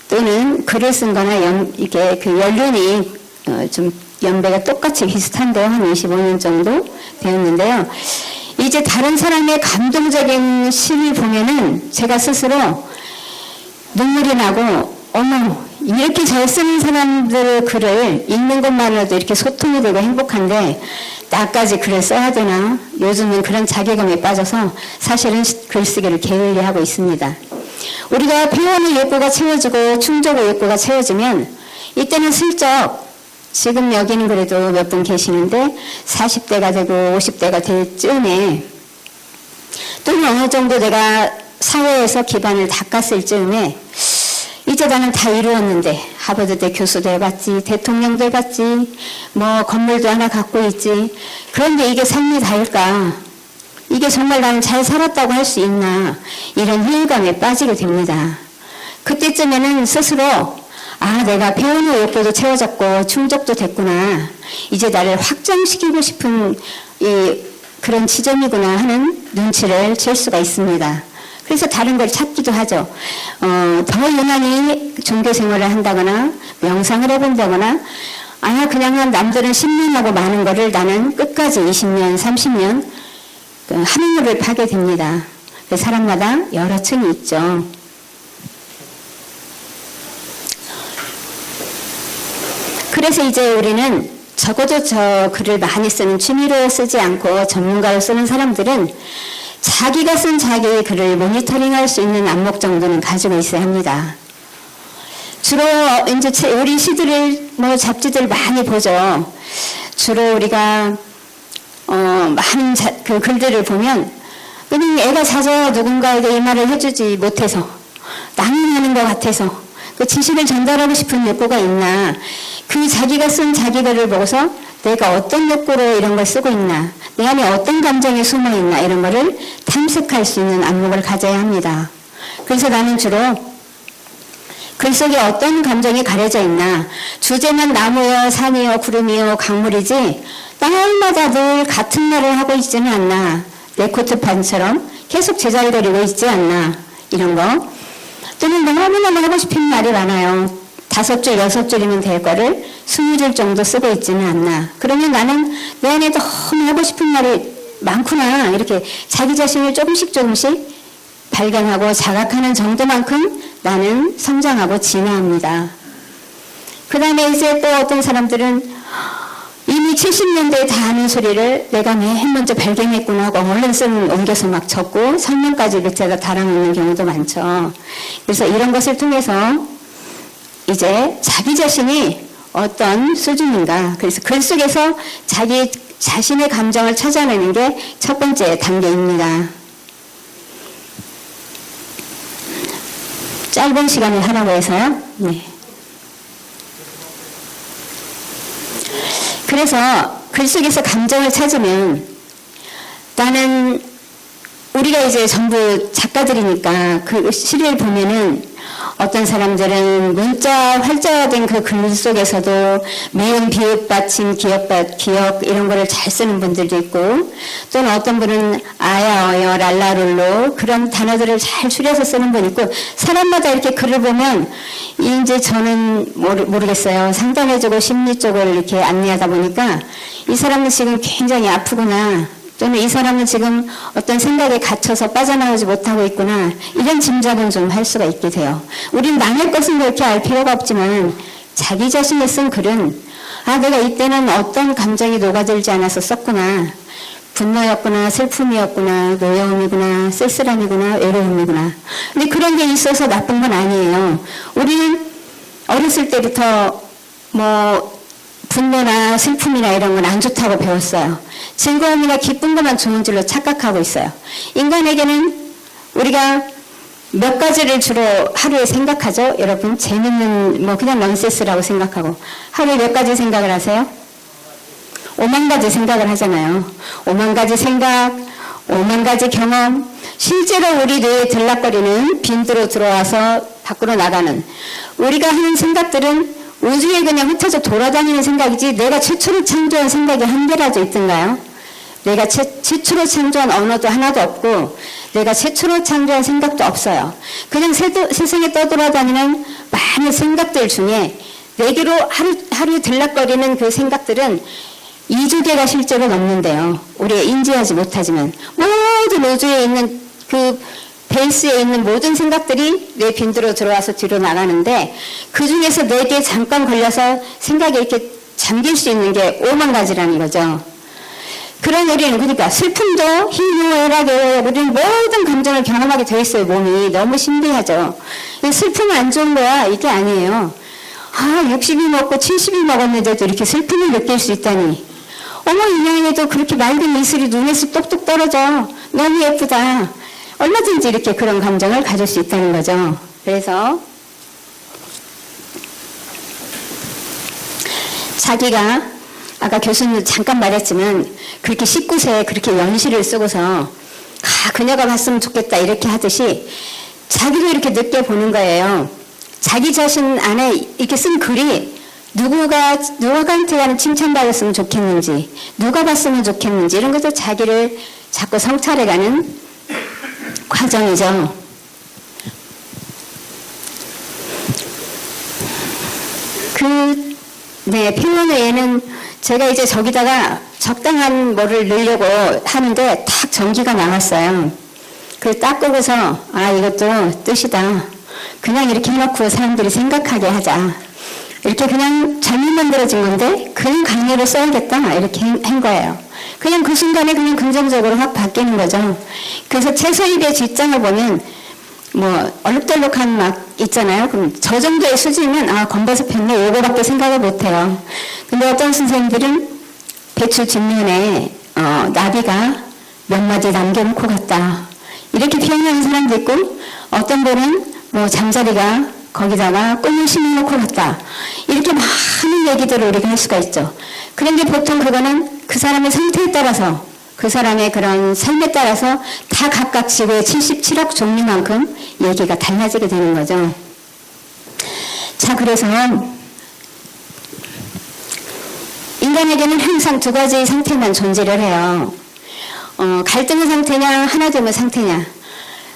또는 글을 쓴 거나 이게 연륜이 좀 연배가 똑같이 비슷한데요. 한 25년 정도 되었는데요. 이제 다른 사람의 감동적인 시를 보면은 제가 스스로 눈물이 나고 어머 이렇게 잘 쓰는 사람들 글을 읽는 것만으로도 이렇게 소통이 되고 행복한데 나까지 글을 써야 되나? 요즘은 그런 자괴감에 빠져서 사실은 글쓰기를 게을리하고 있습니다. 우리가 표현의 욕구가 채워지고 충족의 욕구가 채워지면 이때는 슬쩍 지금 여기는 그래도 몇 분 계시는데 40대가 되고 50대가 될 즈음에 또는 어느 정도 내가 사회에서 기반을 닦았을 즈음에 이제 나는 다 이루었는데 하버드대 교수도 해봤지, 대통령도 해봤지, 뭐 건물도 하나 갖고 있지. 그런데 이게 삶이 다일까? 이게 정말 나는 잘 살았다고 할 수 있나? 이런 회의감에 빠지게 됩니다. 그때쯤에는 스스로 내가 배우는 욕구도 채워졌고 충족도 됐구나. 이제 나를 확장시키고 싶은 그런 지점이구나 하는 눈치를 챌 수가 있습니다. 그래서 다른 걸 찾기도 하죠. 더 유난히 종교 생활을 한다거나 명상을 해본다거나 그냥 남들은 10년하고 많은 거를 나는 끝까지 20년, 30년 하늘을 파게 됩니다. 사람마다 여러 층이 있죠. 그래서 이제 우리는 적어도 저 글을 많이 쓰는 취미로 쓰지 않고 전문가로 쓰는 사람들은 자기가 쓴 자기의 글을 모니터링할 수 있는 안목 정도는 가지고 있어야 합니다. 주로 이제 우리 시들을 잡지들 많이 보죠. 주로 우리가 많은 그 글들을 보면 그냥 애가 잦아 누군가에게 이 말을 해주지 못해서 낭만하는 것 같아서 그 지식을 전달하고 싶은 욕구가 있나, 그 자기가 쓴 자기 글을 보고서 내가 어떤 욕구로 이런 걸 쓰고 있나, 내 안에 어떤 감정이 숨어 있나, 이런 거를 탐색할 수 있는 안목을 가져야 합니다. 그래서 나는 주로 글 속에 어떤 감정이 가려져 있나, 주제만 나무요, 산이요, 구름이요, 강물이지 날마다 늘 같은 말을 하고 있지는 않나, 네코트판처럼 계속 제자리거리고 있지 않나, 이런 거. 또는 너무너무 하고 싶은 말이 많아요. 5줄, 6줄이면 될 거를 20줄 정도 쓰고 있지는 않나. 그러면 나는 내 안에 너무 하고 싶은 말이 많구나. 이렇게 자기 자신을 조금씩 발견하고 자각하는 정도만큼 나는 성장하고 진화합니다. 그 다음에 이제 또 어떤 사람들은 이미 70년대에 다 하는 소리를 내가 맨 먼저 발견했구나 하고 얼른 옮겨서 막 적고 설명까지 밑에다 달아놓는 경우도 많죠. 그래서 이런 것을 통해서 이제 자기 자신이 어떤 수준인가, 그래서 글 속에서 자기 자신의 감정을 찾아내는 게 첫 번째 단계입니다. 짧은 시간을 하라고 해서요. 네. 그래서 글 속에서 감정을 찾으면 나는 우리가 이제 전부 작가들이니까 그 시를 보면은 어떤 사람들은 문자 활자된 그 글 속에서도 미음, 비읍, 받침, 기역 이런 거를 잘 쓰는 분들도 있고, 또는 어떤 분은 아야, 어여, 랄라룰로 그런 단어들을 잘 줄여서 쓰는 분 있고, 사람마다 이렇게 글을 보면 이제 저는 모르겠어요. 상담해주고 심리 쪽을 이렇게 안내하다 보니까 이 사람은 지금 굉장히 아프구나, 또는 이 사람은 지금 어떤 생각에 갇혀서 빠져나오지 못하고 있구나, 이런 짐작은 좀 할 수가 있게 돼요. 우린 남의 것은 그렇게 알 필요가 없지만 자기 자신이 쓴 글은 내가 이때는 어떤 감정이 녹아들지 않아서 썼구나, 분노였구나, 슬픔이었구나, 노여움이구나, 쓸쓸함이구나, 외로움이구나. 근데 그런 게 있어서 나쁜 건 아니에요. 우리는 어렸을 때부터 분노나 슬픔이나 이런 건 안 좋다고 배웠어요. 즐거움이나 기쁜 것만 좋은 줄로 착각하고 있어요. 인간에게는 우리가 몇 가지를 주로 하루에 생각하죠? 여러분, 재밌는 그냥 넌센스라고 생각하고 하루에 몇 가지 생각을 하세요? 5만 가지 생각을 하잖아요. 5만 가지 생각, 5만 가지 경험, 실제로 우리 뇌에 들락거리는 빈도로 들어와서 밖으로 나가는 우리가 하는 생각들은 우주에 그냥 흩어져 돌아다니는 생각이지 내가 최초로 창조한 생각이 한 개라도 있던가요? 내가 최초로 창조한 언어도 하나도 없고 내가 최초로 창조한 생각도 없어요. 그냥 세상에 떠돌아다니는 많은 생각들 중에 내게로 하루에 들락거리는 그 생각들은 2조 개가 실제로 넘는데요. 우리가 인지하지 못하지만 모든 우주에 있는 그 베이스에 있는 모든 생각들이 뇌 빈도로 들어와서 뒤로 나가는데 그 중에서 내게 잠깐 걸려서 생각이 이렇게 잠길 수 있는 게 5만 가지라는 거죠. 그런 우리는 그러니까 슬픔도 희노애락에 우리는 모든 감정을 경험하게 돼 있어요. 몸이 너무 신비하죠. 슬픔은 안 좋은 거야 이게 아니에요. 60이 먹고 70이 먹었는데도 이렇게 슬픔을 느낄 수 있다니. 어머 이 나이에도 그렇게 맑은 이슬이 눈에서 똑똑 떨어져. 너무 예쁘다. 얼마든지 이렇게 그런 감정을 가질 수 있다는 거죠. 그래서 자기가 아까 교수님 잠깐 말했지만 그렇게 19세에 그렇게 연시를 쓰고서 그녀가 봤으면 좋겠다 이렇게 하듯이 자기도 이렇게 느껴보는 거예요. 자기 자신 안에 이렇게 쓴 글이 누구한테 칭찬받았으면 좋겠는지, 누가 봤으면 좋겠는지 이런 것도 자기를 자꾸 성찰해가는 과정이죠. 표현 외에는 제가 이제 저기다가 적당한 뭐를 넣으려고 하는데 탁 전기가 나왔어요. 그래서 딱 끄고서 이것도 뜻이다. 그냥 이렇게 해놓고 사람들이 생각하게 하자. 이렇게 그냥 잘못 만들어진 건데 그냥 강의를 써야겠다 이렇게 한 거예요. 그냥 그 순간에 그냥 긍정적으로 확 바뀌는 거죠. 그래서 책서입의 뒷장을 보면 뭐 얼룩덜룩한 막 있잖아요. 그럼 저 정도의 수준이면 건버서 폈네 요거밖에 생각을 못해요. 근데 어떤 선생님들은 배출 뒷면에 나비가 몇 마디 남겨놓고 갔다 이렇게 표현하는 사람도 있고, 어떤 분은 뭐 잠자리가 거기다가 꿈을 심어놓고 갔다 이렇게 많은 얘기들을 우리가 할 수가 있죠. 그런데 보통 그거는 그 사람의 상태에 따라서, 그 사람의 그런 삶에 따라서 다 각각 지구의 77억 종류만큼 얘기가 달라지게 되는 거죠. 자, 그래서 인간에게는 항상 두 가지의 상태만 존재를 해요. 갈등의 상태냐 하나됨의 상태냐.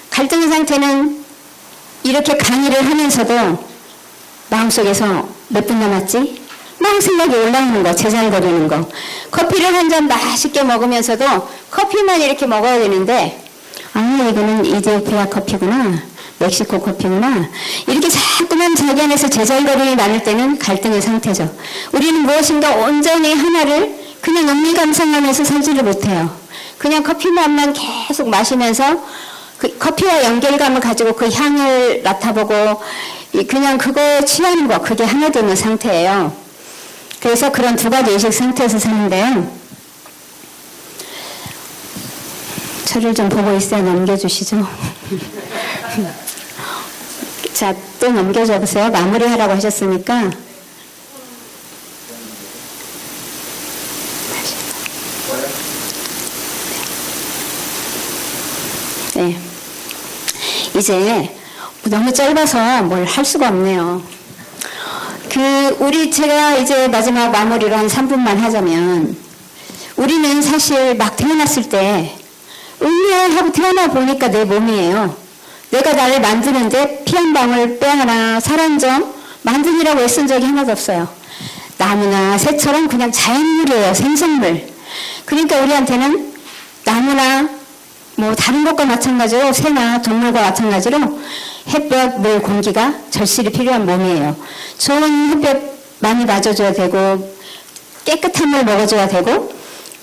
갈등의 상태는 이렇게 강의를 하면서도 마음속에서 몇 분 남았지? 막 생각이 올라오는 거, 제잘거리는 거. 커피를 한 잔 맛있게 먹으면서도 커피만 이렇게 먹어야 되는데 이거는 이디오피아 커피구나, 멕시코 커피구나 이렇게 자꾸만 자기 안에서 제잘거림이 많을 때는 갈등의 상태죠. 우리는 무엇인가 온전히 하나를 그냥 음미감상하면서 살지를 못해요. 그냥 커피 맛만 계속 마시면서 그 커피와 연결감을 가지고 그 향을 맡아보고 그냥 그거 취하는 거, 그게 하나 되는 상태예요. 그래서 그런 두 가지 의식 상태에서 사는데요. 저를 좀 보고 있어야 넘겨주시죠. 자, 또 넘겨줘 보세요. 마무리하라고 하셨으니까. 네. 이제 너무 짧아서 뭘 할 수가 없네요. 제가 이제 마지막 마무리로 한 3분만 하자면, 우리는 사실 막 태어났을 때, 하고 태어나 보니까 내 몸이에요. 내가 나를 만드는데 피 한 방울, 뼈 하나, 살 한 점 만드느라고 애쓴 적이 하나도 없어요. 나무나 새처럼 그냥 자연물이에요. 생성물. 그러니까 우리한테는 나무나 뭐 다른 것과 마찬가지로 새나 동물과 마찬가지로 햇볕, 물, 공기가 절실히 필요한 몸이에요. 좋은 햇볕 많이 맞아줘야 되고 깨끗한 물 먹어줘야 되고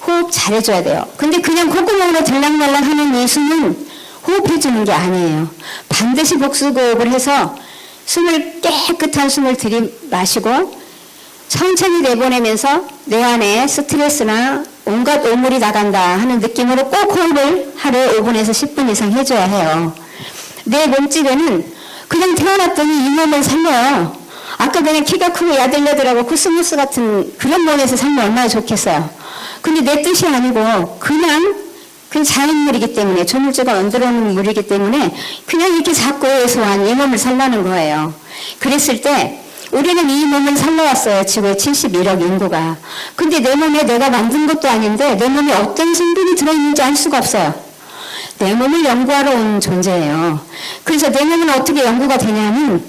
호흡 잘해줘야 돼요. 근데 그냥 콧구멍으로 들락날락 하는 이 숨은 호흡해주는 게 아니에요. 반드시 복수호흡을 해서 깨끗한 숨을 들이마시고 천천히 내보내면서 내 안에 스트레스나 온갖 오물이 나간다 하는 느낌으로 꼭 호흡을 하루에 5분에서 10분 이상 해줘야 해요. 내 몸집에는 그냥 태어났더니 이 몸을 살려요. 아까 그냥 키가 크고 야들야들하고 코스모스 같은 그런 몸에서 살면 얼마나 좋겠어요. 근데 내 뜻이 아니고 그냥 자연물이기 때문에, 조물주가 만들어놓은 물이기 때문에 그냥 이렇게 자꾸 소한 이 몸을 살라는 거예요. 그랬을 때 우리는 이 몸을 살려왔어요. 지구의 71억 인구가. 근데 내 몸에 내가 만든 것도 아닌데 내 몸에 어떤 성분이 들어있는지 알 수가 없어요. 내 몸을 연구하러 온 존재예요. 그래서 내 몸은 어떻게 연구가 되냐면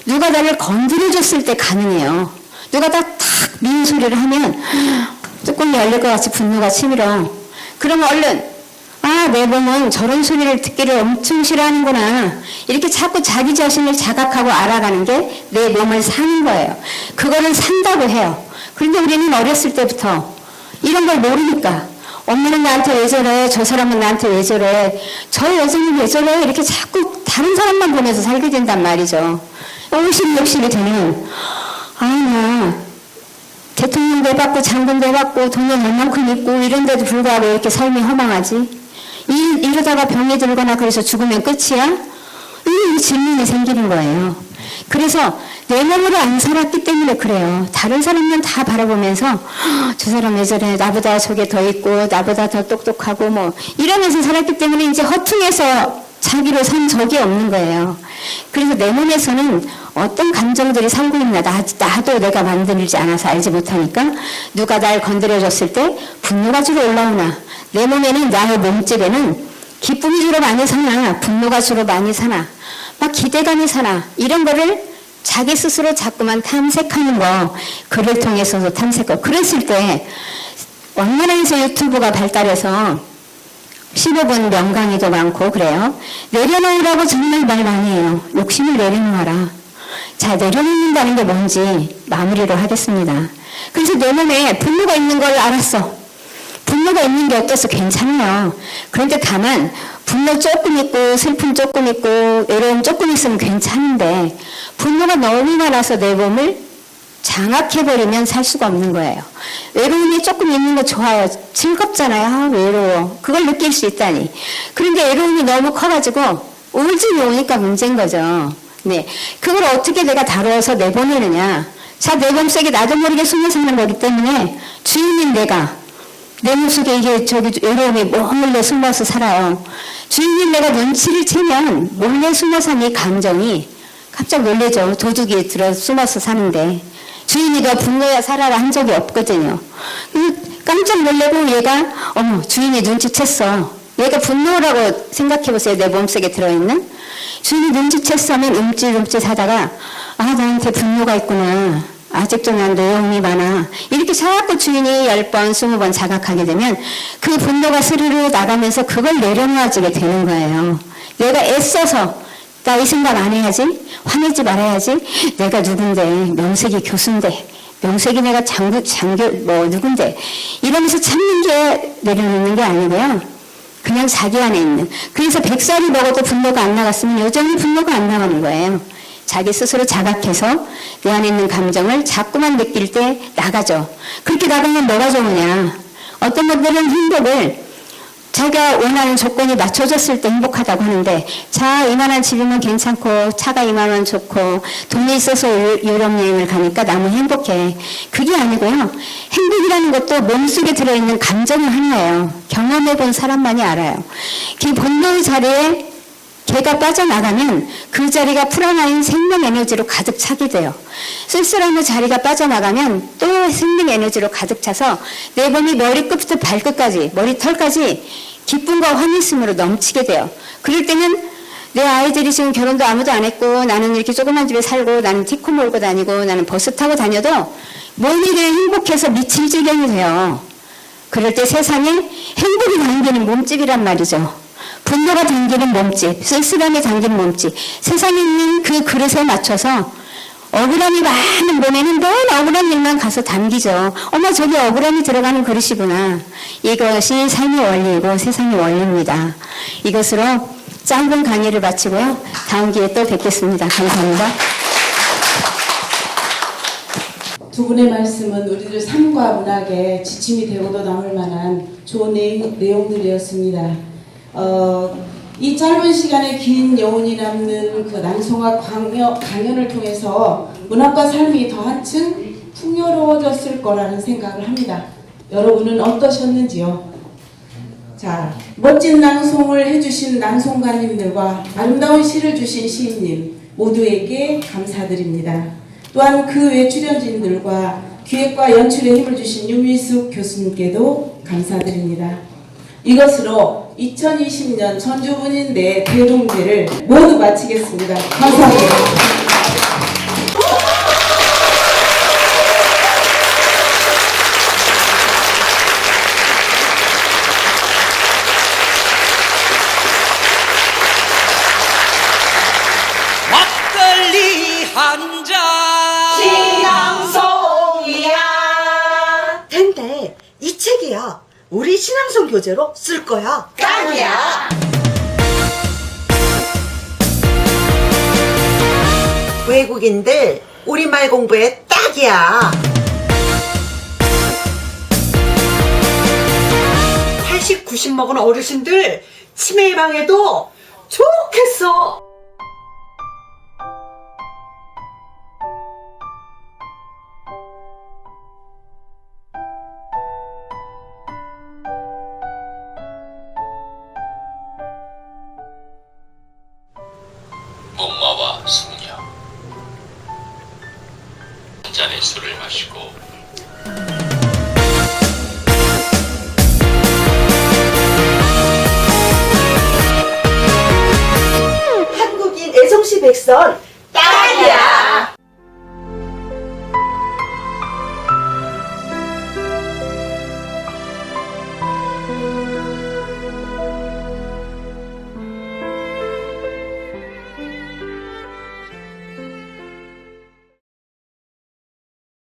누가 나를 건드려줬을 때 가능해요. 누가 딱 미운 소리를 하면 뚜껑이 열릴 것 같이 분노가 치밀어. 그러면 얼른 내 몸은 저런 소리를 듣기를 엄청 싫어하는구나. 이렇게 자꾸 자기 자신을 자각하고 알아가는 게 내 몸을 사는 거예요. 그거를 산다고 해요. 그런데 우리는 어렸을 때부터 이런 걸 모르니까 엄마는 나한테 왜 저래, 저 사람은 나한테 왜 저래, 저 여자는 왜 저래 이렇게 자꾸 다른 사람만 보면서 살게 된단 말이죠. 50, 60이 되면 나 대통령도 해봤고 장군도 해봤고 돈이 얼만큼 있고 이런데도 불구하고 이렇게 삶이 허망하지. 이러다가 병이 들거나 그래서 죽으면 끝이야? 이 질문이 생기는 거예요. 그래서 내 몸으로 안 살았기 때문에 그래요. 다른 사람은 다 바라보면서 저 사람 왜 저래, 나보다 저게 더 있고 나보다 더 똑똑하고 뭐 이러면서 살았기 때문에 이제 허퉁해서 자기로 산 적이 없는 거예요. 그래서 내 몸에서는 어떤 감정들이 살고 있나 나도 내가 만들지 않아서 알지 못하니까 누가 날 건드려줬을 때 분노가 주로 올라오나, 내 몸에는, 나의 몸집에는 기쁨이 주로 많이 사나 분노가 주로 많이 사나 막 기대감이 사나, 이런 거를 자기 스스로 자꾸만 탐색하는 거, 글을 통해서도 탐색하고. 그랬을 때 왕나라에서 유튜브가 발달해서 15분 명강의도 많고 그래요. 내려놓으라고 정말 말 많이 해요. 욕심을 내려놓아라. 자, 내려놓는다는 게 뭔지 마무리로 하겠습니다. 그래서 내 몸에 분노가 있는 걸 알았어. 분노가 있는 게 어때서 괜찮아요. 그런데 다만 분노 조금 있고 슬픔 조금 있고 외로움 조금 있으면 괜찮은데, 분노가 너무 많아서 내 몸을 장악해버리면 살 수가 없는 거예요. 외로움이 조금 있는 거 좋아요. 즐겁잖아요. 아, 외로워. 그걸 느낄 수 있다니. 그런데 외로움이 너무 커가지고 우울증이 오니까 문제인 거죠. 네, 그걸 어떻게 내가 다루어서 내보내느냐. 자, 내 몸속에 나도 모르게 숨어 사는 거기 때문에 주인인 내가, 내 몸속에 이게 외로움이 몰래 숨어서 살아요. 주인인 내가 눈치를 채면 몰래 숨어 사는 이 감정이 깜짝 놀래죠. 도둑이 들어 숨어서 사는데 주인이 너 분노야 살아라 한 적이 없거든요. 깜짝 놀래고 얘가 어머, 주인이 눈치챘어. 얘가 분노라고 생각해보세요. 내 몸속에 들어있는 주인이 눈치챘으면 움찔움찔 하다가 아, 나한테 분노가 있구나, 아직도 난 내용이 많아, 이렇게 자꾸 주인이 10번 20번 자각하게 되면 그 분노가 스르르 나가면서 그걸 내려놓아지게 되는 거예요. 내가 애써서 나 이 생각 안 해야지, 화내지 말아야지, 내가 누군데, 명색이 교수인데, 명색이 내가 누군데, 이러면서 참는 게 내려놓는 게 아니고요. 그냥 자기 안에 있는. 그래서 100살이 먹어도 분노가 안 나갔으면 여전히 분노가 안 나가는 거예요. 자기 스스로 자각해서 내 안에 있는 감정을 자꾸만 느낄 때 나가죠. 그렇게 나가면 뭐가 좋으냐. 어떤 분들은 행복을 자기가 원하는 조건이 맞춰졌을 때 행복하다고 하는데, 자, 이만한 집이면 괜찮고 차가 이만원 좋고 돈이 있어서 유럽 여행을 가니까 나는 행복해. 그게 아니고요. 행복이라는 것도 몸속에 들어있는 감정이 하나예요. 경험해본 사람만이 알아요. 그 본능의 자리에 걔가 빠져나가면 그 자리가 풀어나인 생명 에너지로 가득 차게 돼요. 쓸쓸함의 자리가 빠져나가면 또 생명 에너지로 가득 차서 내 몸이 머리끝부터 발끝까지, 머리털까지 기쁨과 환희심으로 넘치게 돼요. 그럴 때는 내 아이들이 지금 결혼도 아무도 안 했고 나는 이렇게 조그만 집에 살고 나는 티코 몰고 다니고 나는 버스 타고 다녀도 몸이 늘 행복해서 미칠 지경이 돼요. 그럴 때 세상에 행복이 담기는 몸집이란 말이죠. 분노가 담기는 몸집, 쓸쓸함이 담긴 몸집, 세상에 있는 그 그릇에 맞춰서 억울함이 많은 몸에는 늘 억울한 일만 가서 담기죠. 어머, 저기 억울함이 들어가는 그릇이구나. 이것이 삶의 원리이고 세상의 원리입니다. 이것으로 짧은 강의를 마치고요. 다음 기회에 또 뵙겠습니다. 감사합니다. 두 분의 말씀은 우리들 삶과 문학에 지침이 되고도 남을 만한 좋은 내용들이었습니다. 이 짧은 시간에 긴 여운이 남는 그 낭송학 강연을 통해서 문학과 삶이 더 한층 풍요로워졌을 거라는 생각을 합니다. 여러분은 어떠셨는지요? 자, 멋진 낭송을 해주신 낭송가님들과 아름다운 시를 주신 시인님 모두에게 감사드립니다. 또한 그 외 출연진들과 기획과 연출에 힘을 주신 윤미숙 교수님께도 감사드립니다. 이것으로 2020년 전주문인대 대동제를 모두 마치겠습니다. 감사합니다. 막걸리 한 잔 신앙송이야. 근데 이 책이야 우리 신앙송 교재로 쓸 거야. 깡이야. 외국인들 우리말 공부에 딱이야. 80, 90 먹은 어르신들 치매 예방에도 좋겠어. 하시고 한국인 애성시 백선